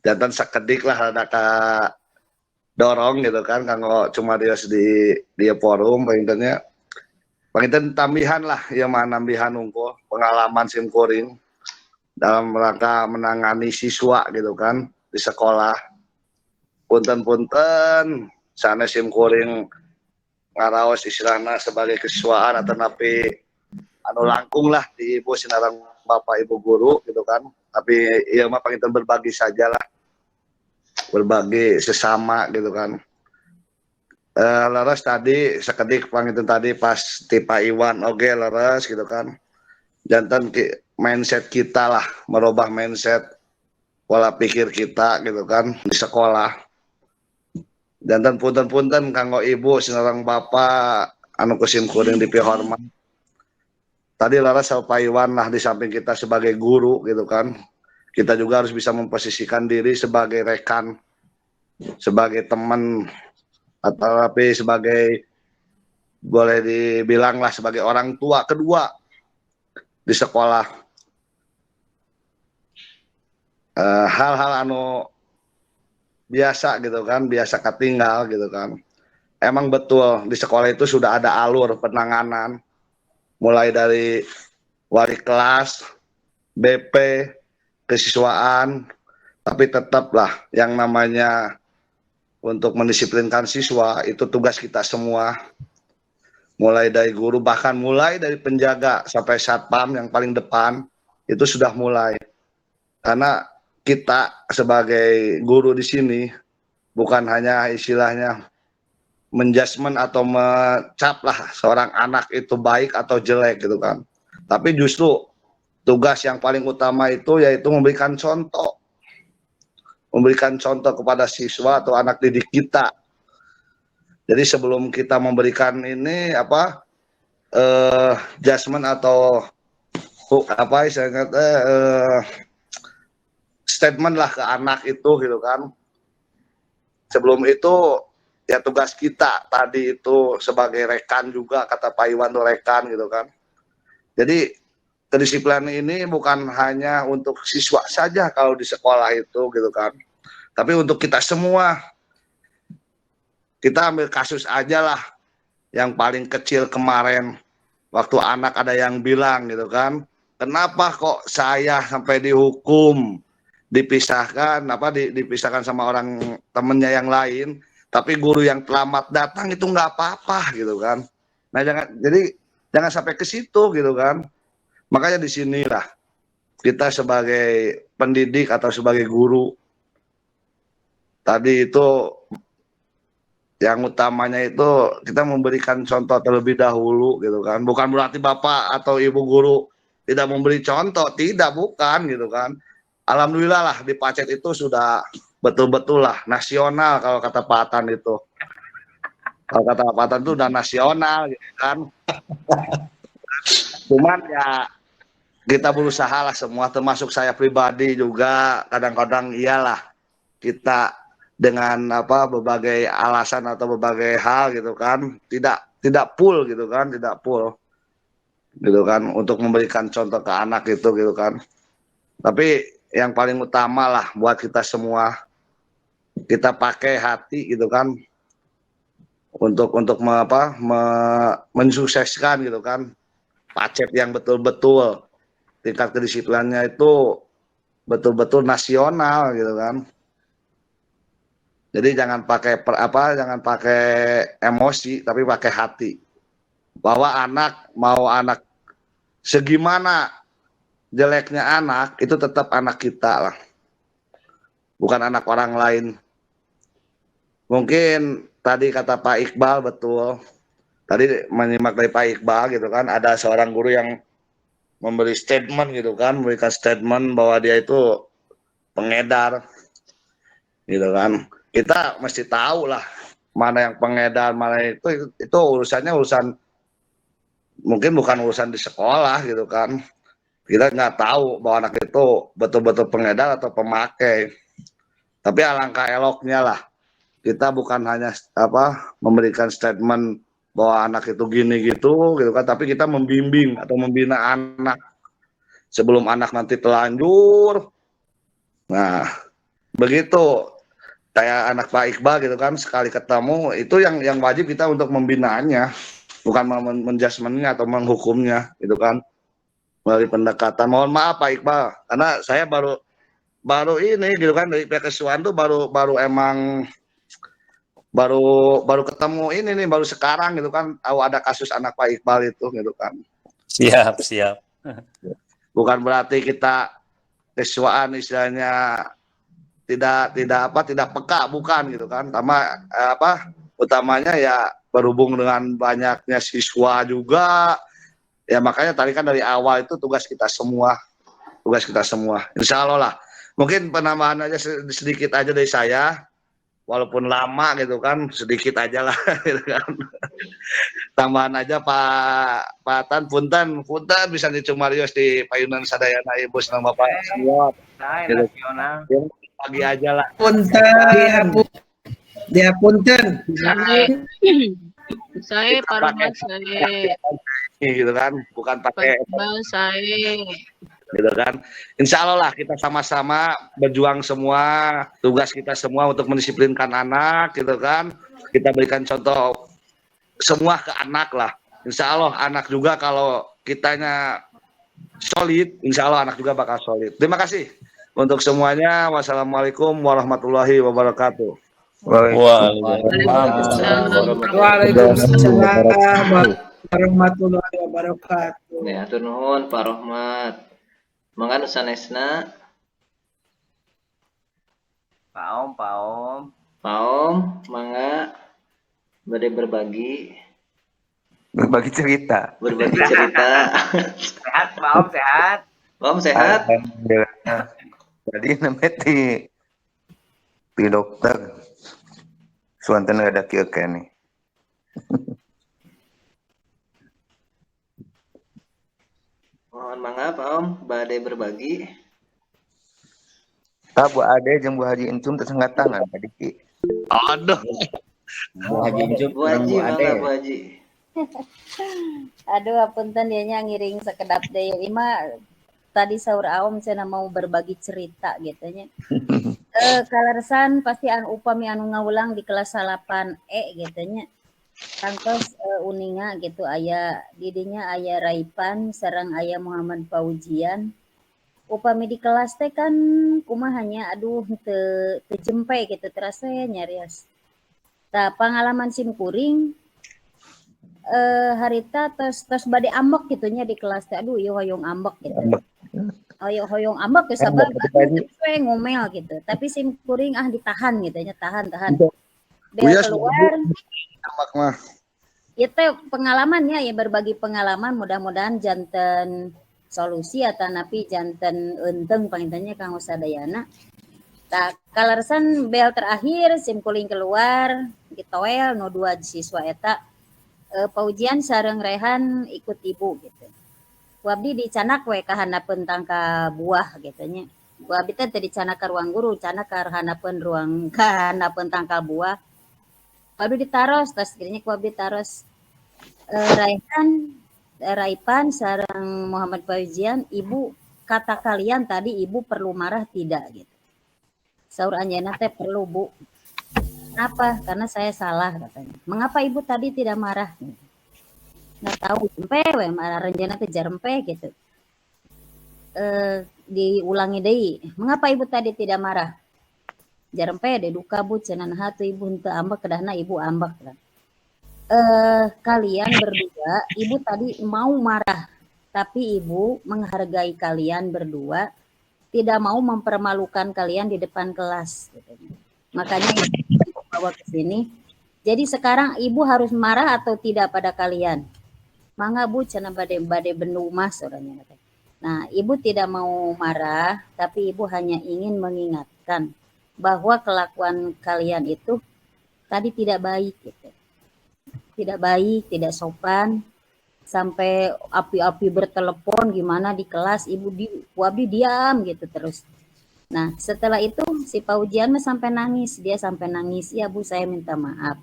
S9: Jantan sakedik lah ada ka dorong gitu kan kanggo cuma dia di forum panginten tambihan lah ya nambihan unggul pengalaman simkuring dalam rangka menangani siswa gitu kan di sekolah. Punten sana simkuring ngaraos istilahna sebagai kesiswaan atau napi anu langkung lah di ibu sinarang bapak ibu guru gitu kan. Tapi ya mah panginten berbagi sajalah, berbagi sesama gitu kan. Leres tadi sekedik panginten tadi pas tipe Iwan oke leres gitu kan. Jantan mindset kita lah, merubah mindset pola pikir kita gitu kan di sekolah. Jantan punten-punten kanggo ibu sinarang bapak anu kusimkuring dipihormat. Tadi leres sama Pak Iwan lah di samping kita sebagai guru gitu kan. Kita juga harus bisa memposisikan diri sebagai rekan, sebagai teman, atau tapi sebagai boleh dibilang lah sebagai orang tua kedua di sekolah. Hal-hal anu biasa gitu kan, biasa ketinggal gitu kan. Emang betul di sekolah itu sudah ada alur penanganan, mulai dari wali kelas, BP, kesiswaan, tapi tetaplah yang namanya untuk mendisiplinkan siswa itu tugas kita semua, mulai dari guru, bahkan mulai dari penjaga sampai satpam yang paling depan itu sudah mulai. Karena kita sebagai guru di sini bukan hanya istilahnya menjudgment atau mencap lah seorang anak itu baik atau jelek gitu kan, tapi justru tugas yang paling utama itu yaitu memberikan contoh kepada siswa atau anak didik kita. Jadi sebelum kita memberikan ini judgment atau istilahnya statement lah ke anak itu gitu kan, sebelum itu ya tugas kita tadi itu sebagai rekan juga, kata Pak Iwan tuh rekan gitu kan. Jadi kedisiplinan ini bukan hanya untuk siswa saja kalau di sekolah itu gitu kan, tapi untuk kita semua. Kita ambil kasus aja lah yang paling kecil kemarin waktu anak ada yang bilang gitu kan, kenapa kok saya sampai dihukum, dipisahkan dipisahkan sama orang temennya yang lain, tapi guru yang terlambat datang itu nggak apa-apa gitu kan. Nah jangan sampai ke situ gitu kan. Makanya disinilah kita sebagai pendidik atau sebagai guru tadi itu yang utamanya itu kita memberikan contoh terlebih dahulu gitu kan. Bukan berarti Bapak atau Ibu guru tidak memberi contoh, tidak, bukan gitu kan. Alhamdulillah lah di Pacet itu sudah betul-betul lah nasional kalau kata Pak Atan itu. Kalau kata Pak Atan itu udah nasional gitu kan. Cuman ya kita berusaha lah semua, termasuk saya pribadi juga kadang-kadang iyalah kita dengan berbagai alasan atau berbagai hal gitu kan, tidak full gitu kan, tidak full gitu kan untuk memberikan contoh ke anak itu gitu kan. Tapi yang paling utama lah buat kita semua, kita pakai hati gitu kan untuk mensukseskan gitu kan Pacet yang betul-betul tingkat kedisiplinannya itu betul-betul nasional gitu kan. Jadi jangan pakai emosi, tapi pakai hati. Bahwa mau anak segimana jeleknya anak, itu tetap anak kita lah. Bukan anak orang lain. Mungkin tadi kata Pak Iqbal betul. Tadi menyimak dari Pak Iqbal gitu kan, ada seorang guru yang memberi statement gitu kan, memberikan statement bahwa dia itu pengedar gitu kan. Kita mesti tahu lah mana yang pengedar, mana itu urusannya mungkin bukan urusan di sekolah gitu kan. Kita nggak tahu bahwa anak itu betul-betul pengedar atau pemakai. Tapi alangkah eloknya lah kita bukan hanya memberikan statement bahwa anak itu gini gitu kan, tapi kita membimbing atau membina anak sebelum anak nanti telanjur. Nah, begitu kayak anak Pak Iqbal gitu kan, sekali ketemu itu yang wajib kita untuk membinaannya, bukan menjudgementnya atau menghukumnya gitu kan, melalui pendekatan. Mohon maaf Pak Iqbal, karena saya baru ini gitu kan dari pihak kesuan tuh baru ketemu ini nih, baru sekarang gitu kan tahu ada kasus anak Pak Iqbal itu gitu kan.
S8: Siap.
S9: Bukan berarti kita kesuaan istilahnya tidak peka, bukan gitu kan. Utamanya ya berhubung dengan banyaknya siswa juga ya, makanya tadi kan dari awal itu tugas kita semua insya Allah lah. Mungkin penambahan aja sedikit aja dari saya, walaupun lama gitu kan, sedikit aja lah gitu kan. Tambahan aja Pak Tan, punten bisa dicumarios di payunan sadayana Ibu senang Bapak semua
S6: nasional
S9: pagi aja lah.
S5: Punten.
S4: Saya Paromat saya
S9: gitu kan, bukan pakai
S4: saya
S9: gitu kan. Insya Allah lah kita sama-sama berjuang semua, tugas kita semua untuk mendisiplinkan anak gitu kan. Kita berikan contoh semua ke anak lah. Insya Allah anak juga kalau kitanya solid, insya Allah anak juga bakal solid. Terima kasih untuk semuanya. Wassalamualaikum warahmatullahi wabarakatuh.
S5: Waalaikumsalam warahmatullahi wabarakatuh.
S1: Ya, atur nuhun Pak Rohmat. Mangga nu sanesna.
S6: Pak Om,
S1: mangga bade berbagi
S3: cerita.
S6: Sehat Pak Om, sehat.
S1: Pak Om sehat?
S3: Alhamdulillah. Tadi namanya di dokter. Suanten ada kieu nih.
S1: Mohon mangga Pak Om bade berbagi.
S3: Bu Ade jeung Bu Haji Encum tersenggat tangan tadi Ki.
S9: Aduh.
S10: Bu Haji Incup
S1: Bu
S10: orang
S1: Haji,
S10: Bu
S1: mangga
S10: Ade.
S1: Bu Haji.
S2: Aduh, apunten dianya ngiring sekedap deh. Ima tadi sahur aom cenah mau berbagi cerita gitu nya. Kalaresan pasti anu upami anu ngaulang di kelas 8E gitu nya. Kantos uninga gitu aya didinya aya Raipan sareng aya Muhammad Fauzian. Upami di kelas teh kan kumahanya aduh teu jempe gitu terasa nyarias. Tah pengalaman simkuring harita tos bade ambek gitunya di kelas teh aduh ieu hoyong ambek gitu. Hoyong ambek geus sabab sesuai ngomel gitu. Tapi simkuring ditahan gitu nya tahan. Bel keluar.
S9: Ambek mah.
S2: Itu pengalamannya ya berbagi pengalaman mudah-mudahan janten solusi atau napi janten enteng pangitanya Kang Usadayana. Tak kalaresan bel terakhir simkuring keluar gitoel no 2 siswa eta paujian sareng Rehan ikut ibu gitu. Ku abdi dicanak we ka handapun tangka buah gitu nya. Ku abdi teh teu dicanak ka ruang guru, canak ka handapun tangkal buah. Ku abdi ditaros tas gerinya ku abdi taros Raipan sareng Muhammad Fauzian, ibu kata kalian tadi ibu perlu marah tidak gitu. Saur anjeunna teh perlu Bu. Kenapa? Karena saya salah katanya. Mengapa ibu tadi tidak marah? Nggak tahu, empe we marah renjana teh jarempe gitu. Diulangi deui. Mengapa ibu tadi tidak marah? Jarempe de duka Bu cenah hatu ibu henteu ambek kedahna ibu ambek. Kalian berdua, ibu tadi mau marah, tapi ibu menghargai kalian berdua, tidak mau mempermalukan kalian di depan kelas. Gitu. Makanya ibu bawa ke sini. Jadi sekarang ibu harus marah atau tidak pada kalian? Mangga Bu, cenah bade bendu mas orangnya. Nah, ibu tidak mau marah, tapi ibu hanya ingin mengingatkan bahwa kelakuan kalian itu tadi tidak baik gitu. Tidak baik, tidak sopan, sampai api-api bertelepon gimana di kelas, ibu Wabi diam gitu terus. Nah setelah itu si Fauzian sampai nangis, dia sampai nangis, ya Bu saya minta maaf.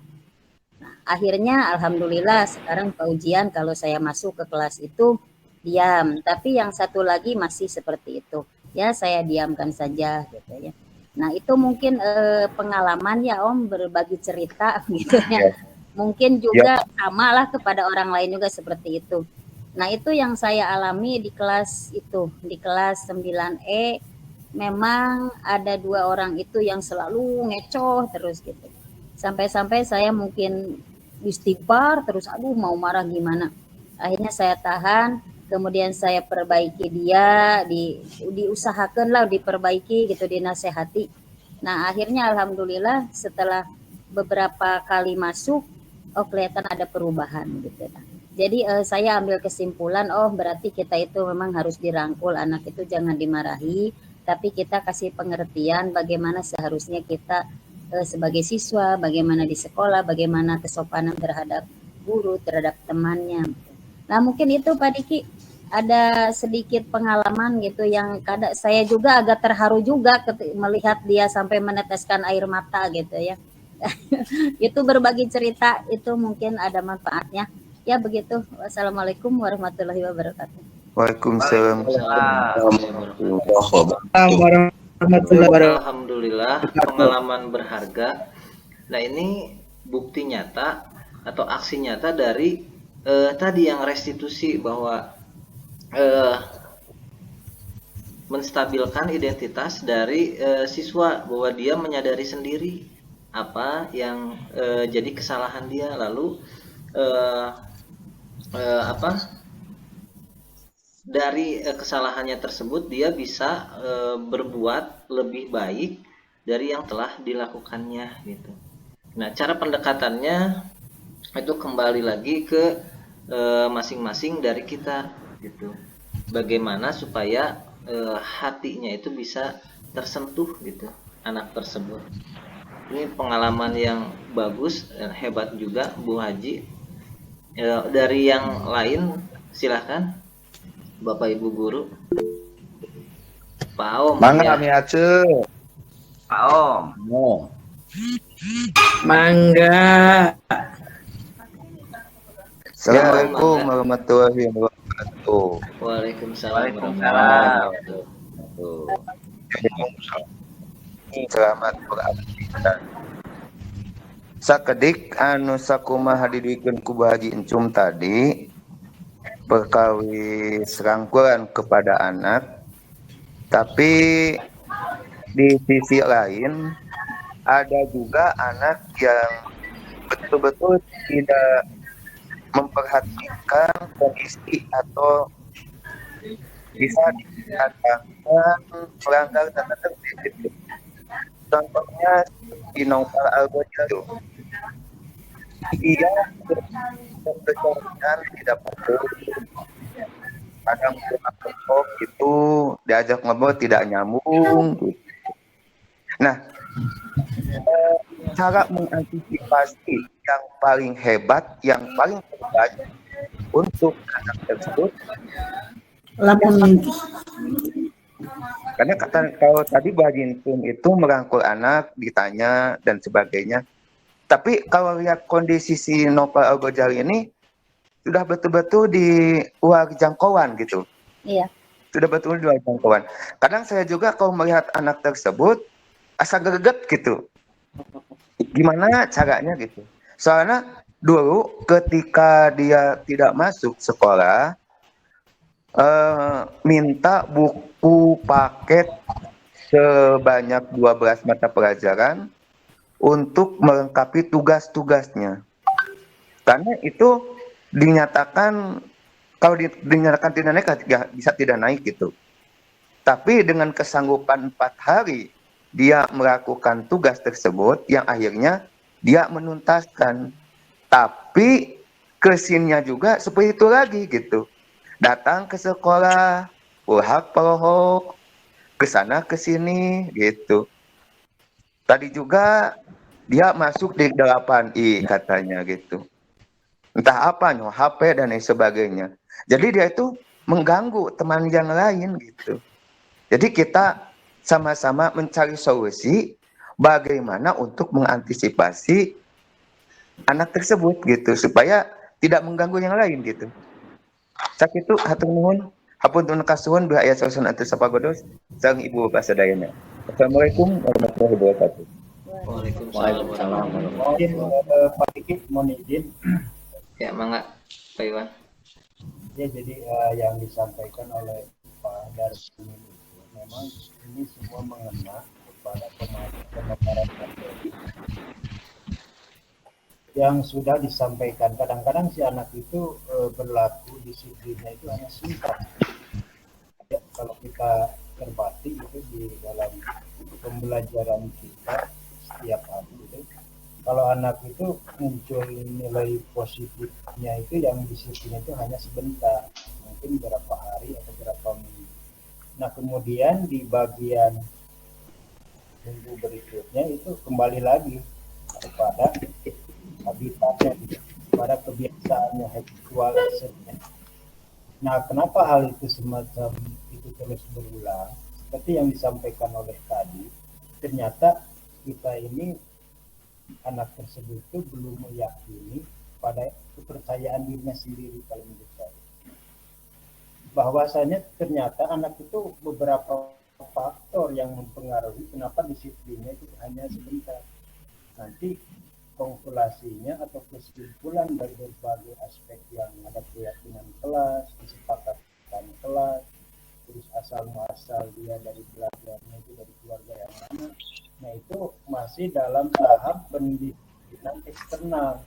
S2: Nah akhirnya alhamdulillah sekarang Fauzian kalau saya masuk ke kelas itu diam, tapi yang satu lagi masih seperti itu, ya saya diamkan saja gitu ya. Nah itu mungkin pengalaman ya Om berbagi cerita gitu ya. Mungkin juga sama lah kepada orang lain juga seperti itu. Nah itu yang saya alami di kelas itu, di kelas 9E memang ada 2 orang itu yang selalu ngecoh terus gitu. Sampai-sampai saya mungkin istighfar terus aduh mau marah gimana. Akhirnya saya tahan, kemudian saya perbaiki dia, diusahakan lah diperbaiki gitu, dinasehati. Nah akhirnya alhamdulillah setelah beberapa kali masuk, oh kelihatan ada perubahan gitu. Jadi saya ambil kesimpulan, oh berarti kita itu memang harus dirangkul, anak itu jangan dimarahi, tapi kita kasih pengertian bagaimana seharusnya kita sebagai siswa, bagaimana di sekolah, bagaimana kesopanan terhadap guru, terhadap temannya. Nah mungkin itu Pak Diki ada sedikit pengalaman gitu yang kadang saya juga agak terharu juga melihat dia sampai meneteskan air mata gitu ya. Itu berbagi cerita itu mungkin ada manfaatnya. Ya begitu. Wassalamualaikum warahmatullahi wabarakatuh.
S3: Waalaikumsalam.
S1: Alhamdulillah pengalaman berharga. Nah ini bukti nyata atau aksi nyata dari tadi yang restitusi bahwa menstabilkan identitas dari siswa bahwa dia menyadari sendiri apa yang jadi kesalahan dia, lalu dari kesalahannya tersebut dia bisa berbuat lebih baik dari yang telah dilakukannya gitu. Nah cara pendekatannya itu kembali lagi ke masing-masing dari kita gitu. Bagaimana supaya hatinya itu bisa tersentuh gitu anak tersebut. Ini pengalaman yang bagus, hebat juga Bu Haji. Dari yang lain silahkan Bapak Ibu Guru. Pak Om.
S9: Mangga kami Aceh.
S6: Pak Om.
S5: Mangga.
S3: Assalamualaikum warahmatullahi wabarakatuh.
S1: Waalaikumsalam
S6: Waalaikumsalam.
S1: warahmatullahi wabarakatuh.
S3: Selamat beraktivitas. Sakedik anu sakumaha diduikeun ku Haji Encum tadi perkawis rangkulan kepada anak, tapi di sisi lain ada juga anak yang betul-betul tidak memperhatikan kondisi atau bisa dikatakan melanggar tata tertib. Contohnya di Naufal Al-Ghazali, dia berkesalahan tidak patuh, kadang berkok itu diajak ngobrol tidak nyambung. Nah, cara mengantisipasi yang paling hebat, yang paling terbaik untuk anak tersebut, karena kalau tadi Bajintun itu merangkul anak, ditanya dan sebagainya. Tapi kalau lihat kondisi si Naufal Al-Ghazali ini sudah betul-betul di luar jangkauan gitu.
S2: Iya.
S3: Sudah betul di luar jangkauan. Kadang saya juga kalau melihat anak tersebut asa greget gitu. Gimana caranya gitu. Soalnya dulu ketika dia tidak masuk sekolah, minta buku paket sebanyak 12 mata pelajaran untuk melengkapi tugas-tugasnya. Karena itu dinyatakan, kalau dinyatakan tidak naik, bisa tidak naik gitu. Tapi dengan kesanggupan 4 hari, dia melakukan tugas tersebut, yang akhirnya dia menuntaskan. Tapi kesinnya juga seperti itu lagi gitu. Datang ke sekolah, ulhak palohok, kesana kesini gitu. Tadi juga dia masuk di 8I katanya gitu. Entah apa, HP dan lain sebagainya. Jadi dia itu mengganggu teman yang lain gitu. Jadi kita sama-sama mencari solusi bagaimana untuk mengantisipasi anak tersebut gitu, supaya tidak mengganggu yang lain gitu. Sakitu hatur nuhun, hapunten kasuhun biha aya saosan atuh sapagodos sareng ibu bapak sadayana. Assalamualaikum warahmatullahi wabarakatuh.
S1: Waalaikumsalam warahmatullahi
S7: Mungkin
S1: wabarakatuh.
S7: Pak Diki mohon izin.
S1: Ya, mangga Pak Iwan.
S7: Ya, jadi yang disampaikan oleh Pak Darmin itu memang ini semua mengena kepada pemaparan materi yang sudah disampaikan. Kadang-kadang si anak itu berlaku disiplinnya itu hanya singkat. Ya, kalau kita terbati itu di dalam pembelajaran kita setiap hari itu, kalau anak itu muncul nilai positifnya itu yang disiplin itu hanya sebentar, mungkin berapa hari atau berapa minggu. Nah, kemudian di bagian minggu berikutnya itu kembali lagi kepada habitatnya, pada kebiasaannya, habitualnya. Nah, kenapa hal itu semacam itu terus berulang? Seperti yang disampaikan oleh tadi, ternyata kita ini anak tersebut itu belum meyakini pada kepercayaan dirinya sendiri kalau menurut saya. Bahwasanya ternyata anak itu beberapa faktor yang mempengaruhi kenapa disiplinnya itu hanya sebentar. Nanti konsultasinya atau kesimpulan dari berbagai aspek yang ada keyakinan kelas, kesepakatan kelas, terus asal muasal dia dari belajarnya itu dari keluarga yang mana. Nah, itu masih dalam tahap pendidikan eksternal,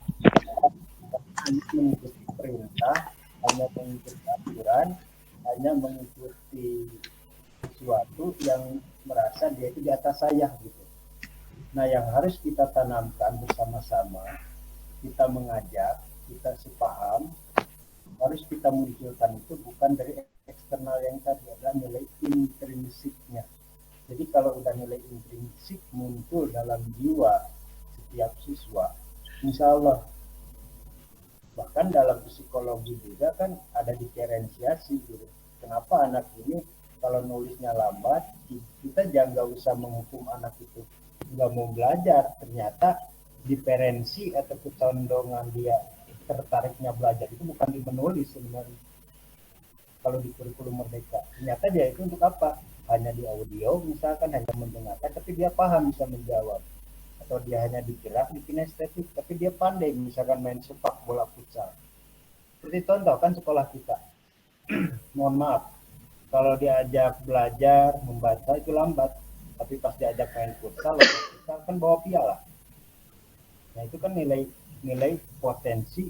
S7: hanya mengikuti perintah, hanya mengikuti aturan, hanya mengikuti sesuatu yang merasa dia itu di atas saya gitu. Nah, yang harus kita tanamkan bersama-sama, kita mengajak, kita sepaham, harus kita munculkan itu bukan dari eksternal yang tadi, adalah nilai intrinsiknya. Jadi kalau udah nilai intrinsik muncul dalam jiwa setiap siswa, insya Allah, bahkan dalam psikologi juga kan ada diferensiasi gitu. Kenapa anak ini kalau nulisnya lambat, kita jangan usah menghukum anak itu nggak mau belajar, ternyata diferensi atau kecondongan dia tertariknya belajar itu bukan di menulis sebenarnya. Kalau di kurikulum Merdeka, ternyata dia itu untuk apa? Hanya di audio, misalkan hanya mendengarkan, tapi dia paham bisa menjawab. Atau dia hanya digerak di kinestetik, tapi dia pandai misalkan main sepak bola futsal. Seperti contoh kan sekolah kita, mohon maaf, kalau diajak belajar membaca itu lambat, tapi pas diajak main futsal kan bawa piala. Nah itu kan nilai potensi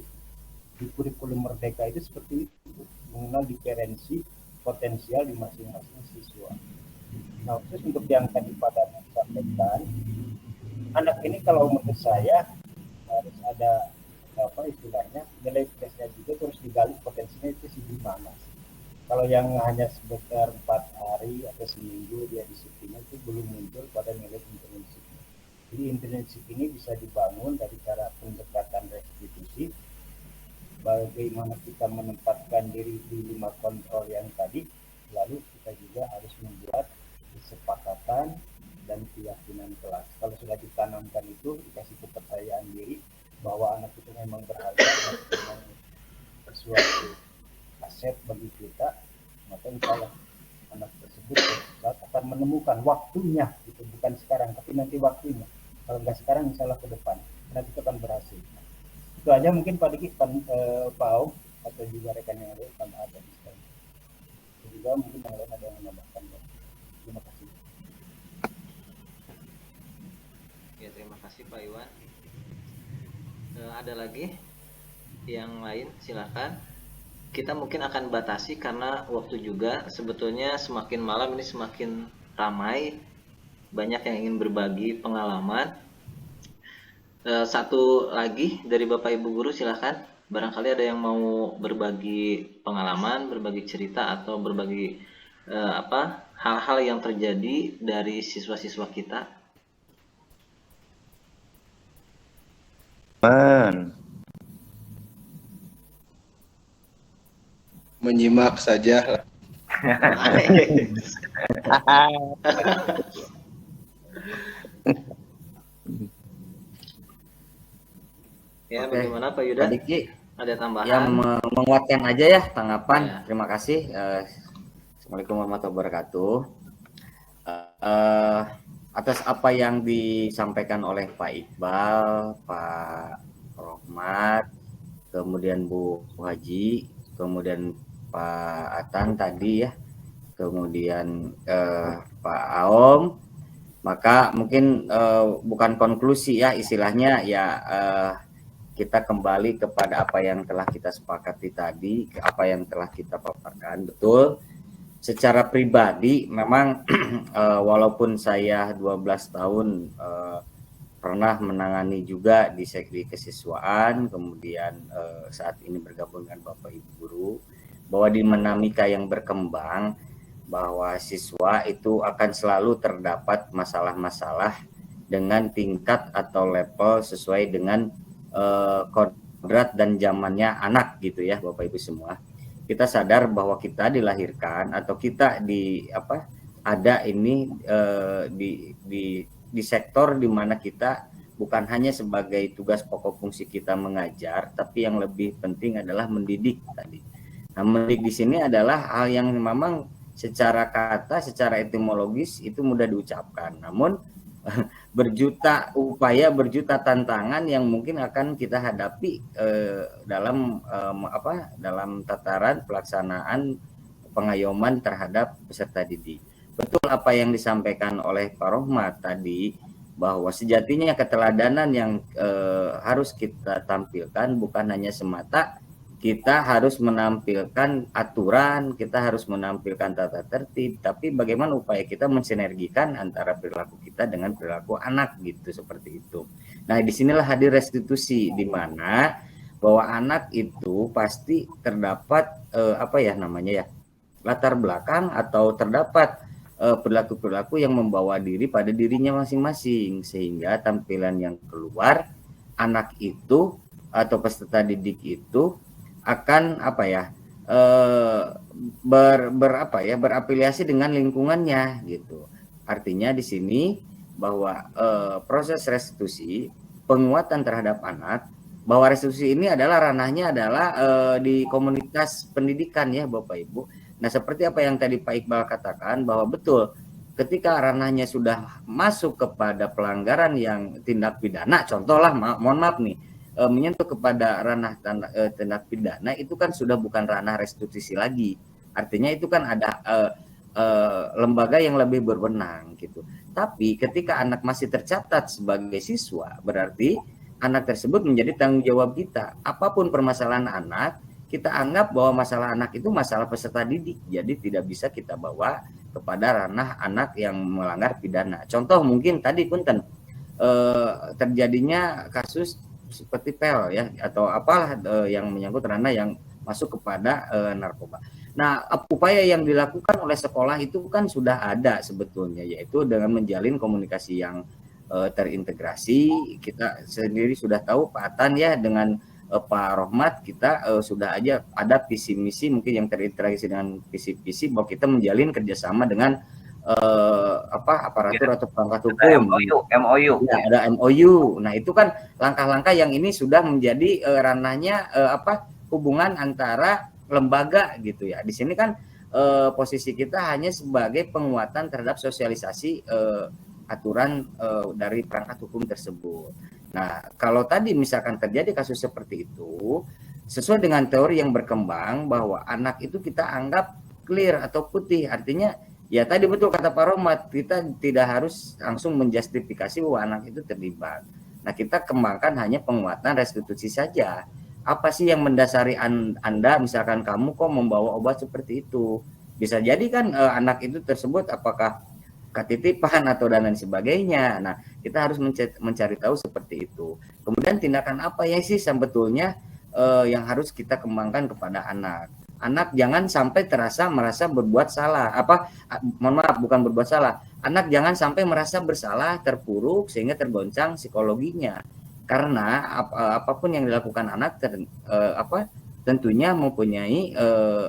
S7: di kurikulum Merdeka itu seperti itu, mengenal diferensi potensial di masing-masing siswa. Nah terus untuk yang tadi pada sampaikan, anak ini kalau menurut saya harus ada apa istilahnya nilai tesnya juga terus digali potensinya itu di mana. Kalau yang hanya sebentar 4 hari atau seminggu dia disiplinnya itu belum muncul pada nilai intrinsik. Jadi intrinsik ini bisa dibangun dari cara pendekatan restitusi, bagaimana kita menempatkan diri di 5 kontrol yang tadi, lalu kita juga harus membuat kesepakatan dan keyakinan kelas. Kalau sudah ditanamkan itu, dikasih kepercayaan diri bahwa anak itu memang berharga dan memang sesuatu aset bagi kita, maka insya anak tersebut akan menemukan waktunya, itu bukan sekarang, tapi nanti waktunya. Kalau nggak sekarang, insya Allah ke depan, nanti kita akan berhasil. Itu aja mungkin Pak Diki, Pak Aung, atau juga rekan yang lain, Pak ada di sana. Juga mungkin yang lain ada yang menambahkan. Terima kasih.
S1: Ya, terima kasih Pak Iwan. Ada lagi yang lain, silakan. Kita mungkin akan batasi karena waktu juga, sebetulnya semakin malam ini semakin ramai, banyak yang ingin berbagi pengalaman. Satu lagi dari Bapak Ibu Guru, silakan. Barangkali ada yang mau berbagi pengalaman, berbagi cerita, atau berbagi hal-hal yang terjadi dari siswa-siswa kita.
S10: Menyimak saja.
S1: Ya, bagaimana Pak Yuda?
S11: Pak Diki,
S1: ada tambahan?
S11: Yang menguatkan aja ya tanggapan. Ya. Terima kasih. Assalamualaikum warahmatullahi wabarakatuh. Atas apa yang disampaikan oleh Pak Iqbal, Pak Rohmat, kemudian Bu Haji, kemudian Pak Atan tadi ya, kemudian Pak Aom, maka mungkin bukan konklusi ya istilahnya ya, kita kembali kepada apa yang telah kita sepakati tadi, apa yang telah kita paparkan. Betul, secara pribadi memang walaupun saya 12 tahun pernah menangani juga di Sekdi Kesiswaan, kemudian saat ini bergabung dengan Bapak Ibu Guru, bahwa di dinamika yang berkembang, bahwa siswa itu akan selalu terdapat masalah-masalah dengan tingkat atau level sesuai dengan kodrat dan zamannya anak gitu ya Bapak Ibu semua. Kita sadar bahwa kita dilahirkan atau kita ada ini di sektor di mana kita bukan hanya sebagai tugas pokok fungsi kita mengajar, tapi yang lebih penting adalah mendidik tadi. Nah, mendidik di sini adalah hal yang memang secara kata, secara etimologis itu mudah diucapkan. Namun berjuta upaya, berjuta tantangan yang mungkin akan kita hadapi dalam tataran pelaksanaan pengayoman terhadap peserta didik. Betul apa yang disampaikan oleh Pak Rohmat tadi, bahwa sejatinya keteladanan yang harus kita tampilkan bukan hanya semata kita harus menampilkan aturan, kita harus menampilkan tata tertib, tapi bagaimana upaya kita mensinergikan antara perilaku kita dengan perilaku anak gitu, seperti itu. Nah, disinilah hadir restitusi, di mana bahwa anak itu pasti terdapat latar belakang atau terdapat perilaku-perilaku yang membawa diri pada dirinya masing-masing, sehingga tampilan yang keluar anak itu atau peserta didik itu akan berafiliasi dengan lingkungannya gitu. Artinya di sini bahwa proses restitusi penguatan terhadap anak, bahwa restitusi ini adalah ranahnya adalah di komunitas pendidikan ya Bapak Ibu. Nah, seperti apa yang tadi Pak Iqbal katakan, bahwa betul ketika ranahnya sudah masuk kepada pelanggaran yang tindak pidana, contohlah mohon maaf nih, menyentuh kepada ranah tindak pidana, itu kan sudah bukan ranah restitusi lagi. Artinya itu kan ada lembaga yang lebih berwenang gitu. Tapi ketika anak masih tercatat sebagai siswa, berarti anak tersebut menjadi tanggung jawab kita. Apapun permasalahan anak, kita anggap bahwa masalah anak itu masalah peserta didik. Jadi tidak bisa kita bawa kepada ranah anak yang melanggar pidana. Contoh mungkin tadi punten terjadinya kasus seperti PEL ya, atau apalah yang menyangkut ranah yang masuk kepada narkoba. Nah, upaya yang dilakukan oleh sekolah itu kan sudah ada sebetulnya, yaitu dengan menjalin komunikasi yang terintegrasi. Kita sendiri sudah tahu Pak Atan ya, dengan Pak Rohmat kita sudah aja ada visi misi mungkin yang terintegrasi dengan visi bahwa kita menjalin kerjasama dengan aparatur atau perangkat hukum.
S6: MOU.
S11: Ya, ada MOU. Nah, itu kan langkah-langkah yang ini sudah menjadi ranahnya hubungan antara lembaga gitu ya. Di sini kan posisi kita hanya sebagai penguatan terhadap sosialisasi aturan dari perangkat hukum tersebut. Nah, kalau tadi misalkan terjadi kasus seperti itu, sesuai dengan teori yang berkembang bahwa anak itu kita anggap clear atau putih, artinya ya tadi betul kata Pak Rohmat, kita tidak harus langsung menjustifikasi bahwa anak itu terlibat. Nah, kita kembangkan hanya penguatan restitusi saja. Apa sih yang mendasari Anda, misalkan kamu kok membawa obat seperti itu? Bisa jadi kan anak itu tersebut apakah ketitipan atau dan lain sebagainya. Nah, kita harus mencari tahu seperti itu. Kemudian tindakan apa ya sih sebetulnya yang harus kita kembangkan kepada anak. Anak jangan sampai merasa berbuat salah. Mohon maaf, bukan berbuat salah. Anak jangan sampai merasa bersalah, terpuruk sehingga tergoncang psikologinya. Karena apapun yang dilakukan anak tentunya mempunyai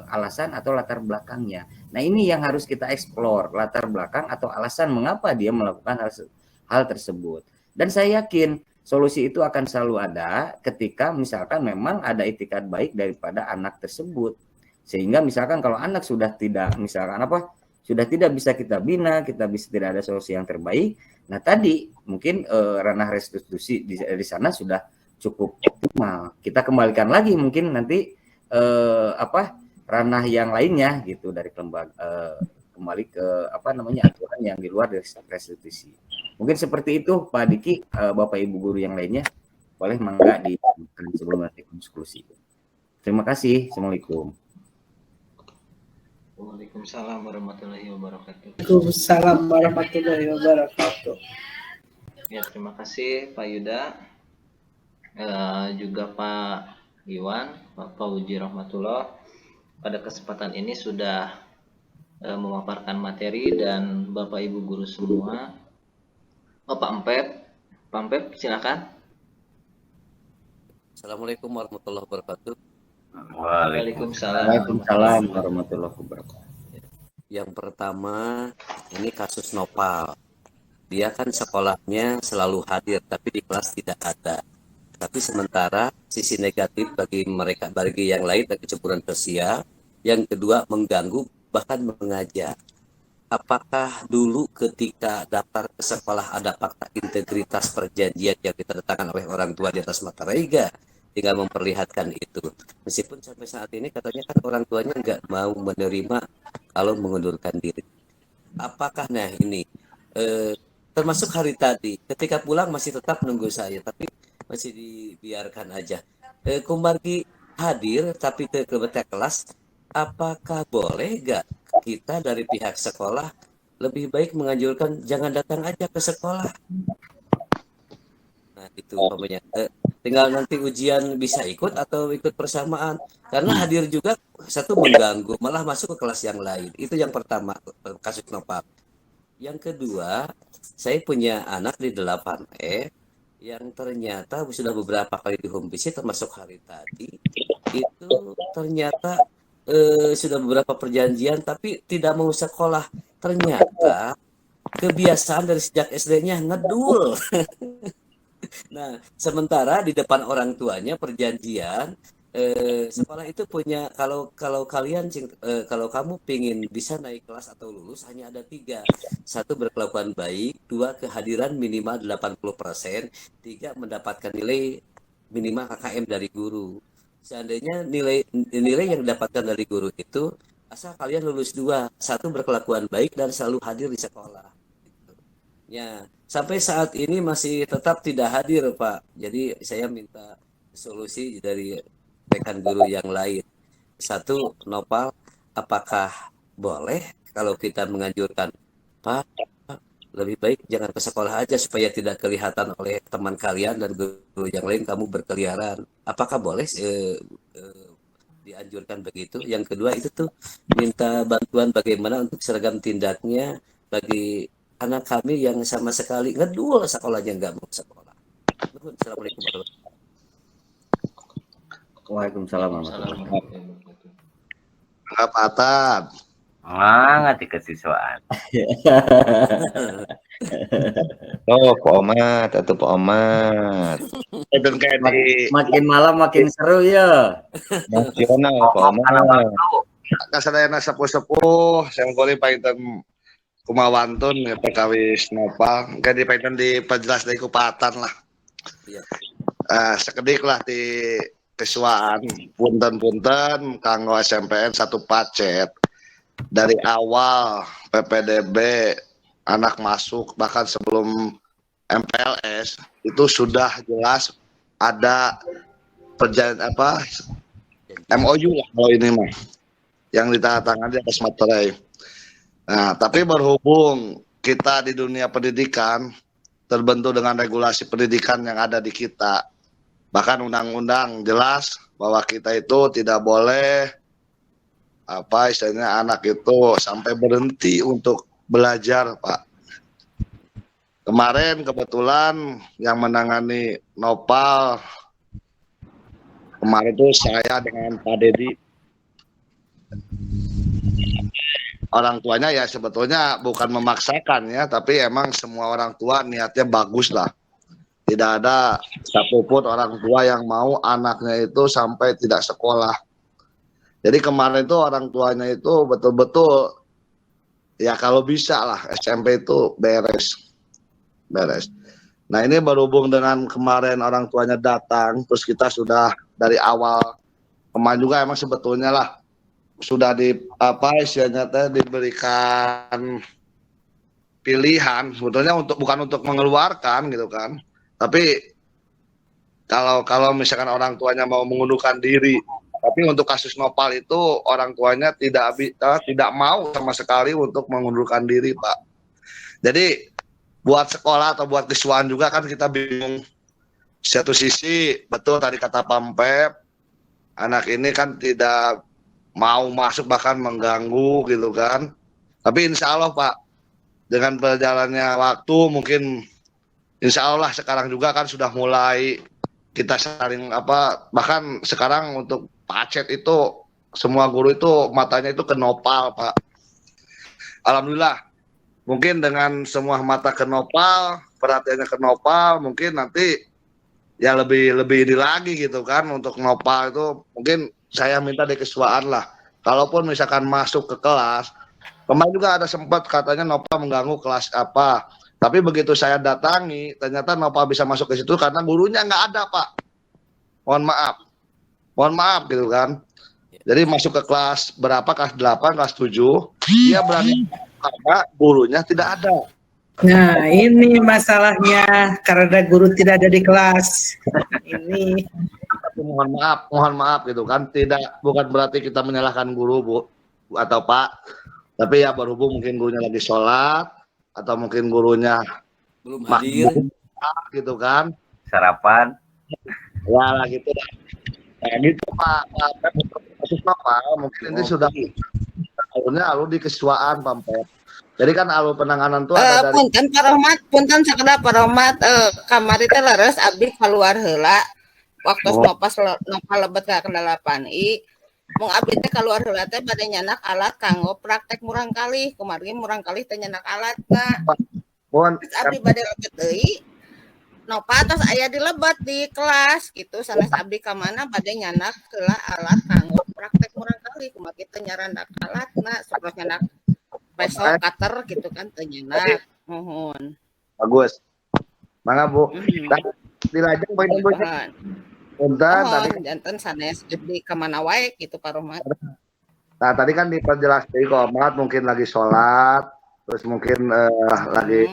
S11: alasan atau latar belakangnya. Nah, ini yang harus kita eksplor, latar belakang atau alasan mengapa dia melakukan hal tersebut. Dan saya yakin solusi itu akan selalu ada ketika misalkan memang ada itikat baik daripada anak tersebut. Sehingga misalkan kalau anak sudah tidak sudah tidak bisa kita bina, kita bisa tidak ada solusi yang terbaik. Nah, tadi mungkin ranah restitusi di sana sudah cukup optimal. Kita kembalikan lagi mungkin nanti ranah yang lainnya gitu dari lembaga kembali ke aturan yang di luar dari restitusi. Mungkin seperti itu Pak Diki, Bapak Ibu guru yang lainnya boleh mangga di sebelum nanti diskusi. Terima kasih. Assalamualaikum.
S1: Waalaikumsalam warahmatullahi wabarakatuh.
S5: Waalaikumsalam warahmatullahi wabarakatuh.
S1: Ya, terima kasih Pak Yuda, juga Pak Iwan, Pak Fauji Rahmatullah. Pada kesempatan ini sudah memaparkan materi dan Bapak Ibu guru semua. Pak Empep, silakan.
S12: Assalamualaikum warahmatullahi wabarakatuh.
S11: Waalaikumsalam warahmatullahi wabarakatuh.
S12: Yang pertama, ini kasus Nopal. Dia kan sekolahnya selalu hadir, tapi di kelas tidak ada. Tapi sementara sisi negatif bagi mereka, bagi yang lain, ada kecemburuan sosial. Yang kedua, mengganggu bahkan mengajak. Apakah dulu ketika daftar ke sekolah ada fakta integritas perjanjian yang ditandatangani oleh orang tua di atas materai, tinggal memperlihatkan itu. Meskipun sampai saat ini katanya kan orang tuanya nggak mau menerima kalau mengundurkan diri. Apakah ini termasuk hari tadi ketika pulang masih tetap nunggu saya, tapi masih dibiarkan aja. Kumbargi hadir tapi ke kelas, apakah boleh nggak kita dari pihak sekolah lebih baik menganjurkan jangan datang aja ke sekolah? Nah, itu umpamanya. Tinggal nanti ujian bisa ikut atau ikut persamaan. Karena hadir juga satu mengganggu, malah masuk ke kelas yang lain. Itu yang pertama, kasus Nopal. Yang kedua, saya punya anak di 8E yang ternyata sudah beberapa kali di home visit, termasuk hari tadi. Itu ternyata sudah beberapa perjanjian tapi tidak mau sekolah. Ternyata kebiasaan dari sejak SD-nya ngedul. Nah, sementara di depan orang tuanya perjanjian, sekolah itu punya, kalau kalian kalau kamu pingin bisa naik kelas atau lulus hanya ada 3. 1, berkelakuan baik. 2, kehadiran minimal 80%. 3, mendapatkan nilai minimal KKM dari guru. Seandainya nilai yang didapatkan dari guru itu, asal kalian lulus 2. 1, berkelakuan baik dan selalu hadir di sekolah. Ya, sampai saat ini masih tetap tidak hadir, Pak. Jadi saya minta solusi dari rekan guru yang lain. 1, Nopal, apakah boleh kalau kita menganjurkan, Pak, lebih baik jangan ke sekolah aja supaya tidak kelihatan oleh teman kalian dan guru yang lain kamu berkeliaran. Apakah boleh dianjurkan begitu? Yang kedua itu tuh minta bantuan bagaimana untuk seragam tindaknya bagi anak kami yang sama sekali ngedul sekolahnya, nggak mau sekolah. Assalamualaikum warahmatullahi wabarakatuh.
S11: Waalaikumsalam warahmatullahi
S9: wabarakatuh. Pak Atan.
S6: Semangat di kesiswaan.
S3: Oh, Pak Omat atau Pak Omat.
S11: Makin malam makin seru ya.
S3: Nasional Pak Omat.
S9: Kasadayana sepuh-sepuh, saya ngkoli paitan kumawantun ya perkawis nopal. Gak dipaitan diperjelas dari kupatan lah. Sekedik lah di kesuaan punten-punten kanggo SMPN 1 Pacet dari awal PPDB anak masuk bahkan sebelum MPLS itu sudah jelas ada perjanjian MOU lah kalau ini mah yang ditandatangani di atas materai. Nah, tapi berhubung kita di dunia pendidikan terbentuk dengan regulasi pendidikan yang ada di kita, bahkan undang-undang jelas bahwa kita itu tidak boleh istilahnya anak itu sampai berhenti untuk belajar, Pak. Kemarin kebetulan yang menangani Nopal kemarin itu saya dengan Pak Dedi. Orang tuanya ya sebetulnya bukan memaksakan ya, tapi emang semua orang tua niatnya bagus lah. Tidak ada satupun orang tua yang mau anaknya itu sampai tidak sekolah. Jadi kemarin itu orang tuanya itu betul-betul ya kalau bisa lah SMP itu beres. Nah ini berhubung dengan kemarin orang tuanya datang, terus kita sudah dari awal kemarin juga emang sebetulnya lah sudah istilahnya diberikan pilihan sebetulnya bukan untuk mengeluarkan gitu kan. Tapi kalau misalkan orang tuanya mau mengundurkan diri, tapi untuk kasus Nopal itu orang tuanya tidak mau sama sekali untuk mengundurkan diri, Pak. Jadi buat sekolah atau buat siswaan juga kan kita bingung. Satu sisi betul tadi kata Pampep, anak ini kan tidak mau masuk bahkan mengganggu gitu kan. Tapi insya Allah Pak, dengan berjalannya waktu mungkin insya Allah sekarang juga kan sudah mulai kita saling bahkan sekarang untuk Pacet itu semua guru itu matanya itu ke Nopal, Pak. Alhamdulillah mungkin dengan semua mata ke Nopal, perhatiannya ke Nopal, mungkin nanti ya lebih ini lagi gitu kan untuk Nopal itu mungkin saya minta dikesuaan lah. Kalaupun misalkan masuk ke kelas, kemarin juga ada sempat katanya Nopal mengganggu kelas apa. Tapi begitu saya datangi, ternyata Nopal bisa masuk ke situ karena gurunya nggak ada, Pak. Mohon maaf gitu kan. Jadi masuk ke kelas berapa, kelas 8, kelas 7, dia berani karena gurunya tidak ada.
S5: Nah, ini masalahnya karena guru tidak ada di kelas. Ini
S9: mohon maaf gitu kan. Bukan berarti kita menyalahkan guru, Bu atau Pak. Tapi ya berhubung mungkin gurunya lagi sholat atau mungkin gurunya
S12: belum hadir
S9: gitu kan.
S6: Sarapan.
S9: Ya lah gitu. Nah, gitu Pak kasus Nopal mungkin ini sudah alur di kesuaan Pampet. Jadi kan alur penanganan tuh ada dari
S13: punten Pak Rahmat, punten sakedah Pak Rahmat, kamari teh leres abdi keluar heula waktu Nopal lebet ka ke-8 mung abdi teh keluar heula teh bade nyanak alat kanggo praktek murang kalih. Kumarin murang kalih teh nyanak alatna.
S9: Mohon
S13: abdi bade lebet deui Nopa terus aya dilebat di kelas gitu sanes abdi ka mana bade nyanak heula alat kanggo praktek urang kali kumaha kitu nyarandak alatna supaya nyanak peso cutter gitu kan teu nyanak mohon
S9: bagus mangga Bu dilajeng poin Bu punten tadi
S13: janten sanes abdi ka mana wae gitu Pak Rohmat.
S9: Nah tadi kan diperjelas dari Komat mungkin lagi sholat terus mungkin lagi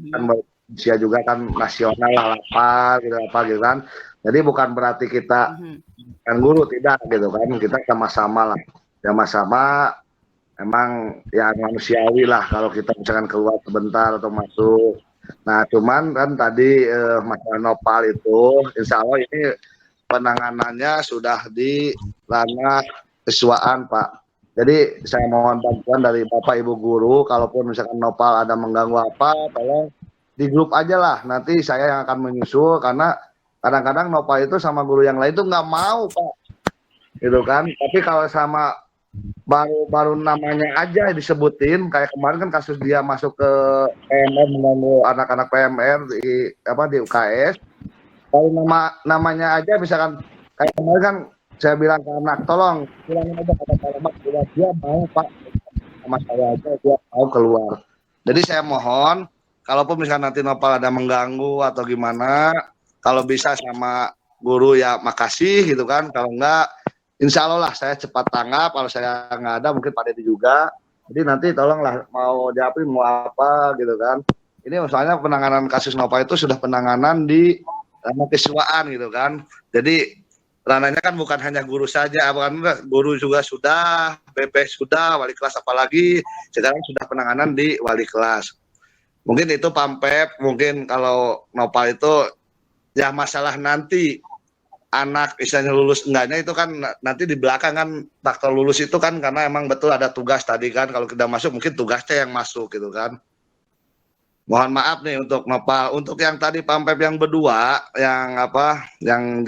S9: kan usia juga kan nasional apa gitu kan. Jadi bukan berarti kita kan guru tidak gitu kan. Kita sama-sama lah. Sama-sama emang ya manusiawi lah kalau kita misalkan keluar sebentar atau masuk. Nah cuman kan tadi masalah nopal itu insya Allah ini penanganannya sudah di ranah kesuaan Pak. Jadi saya mohon bantuan dari Bapak Ibu guru kalaupun misalkan nopal ada mengganggu apa tolong di grup aja lah, nanti saya yang akan menyusul karena kadang-kadang nopal itu sama guru yang lain itu nggak mau Pak, gitu kan. Tapi kalau sama baru namanya aja disebutin, kayak kemarin kan kasus dia masuk ke PMR mengganggu anak-anak PMR di UKS, kalau namanya aja misalkan kayak kemarin kan saya bilang ke anak tolong bilangin aja kata Pak dia mau Pak sama saya aja dia mau keluar. Jadi saya mohon kalaupun misalnya nanti nopal ada mengganggu atau gimana, kalau bisa sama guru ya makasih gitu kan. Kalau enggak, insya Allah lah saya cepat tanggap. Kalau saya nggak ada, mungkin Pak Dedi juga. Jadi nanti tolonglah mau diapain mau apa gitu kan. Ini misalnya penanganan kasus nopal itu sudah penanganan di ranah kesuaan gitu kan. Jadi ranahnya kan bukan hanya guru saja, bukan guru juga sudah, BP sudah, wali kelas apalagi sekarang sudah penanganan di wali kelas. Mungkin itu Pampep, mungkin kalau nopal itu ya masalah nanti anak misalnya lulus enggaknya itu kan nanti di belakang kan faktor lulus itu kan karena emang betul ada tugas tadi kan kalau kita masuk mungkin tugasnya yang masuk gitu kan. Mohon maaf nih untuk nopal, untuk yang tadi Pampep yang berdua yang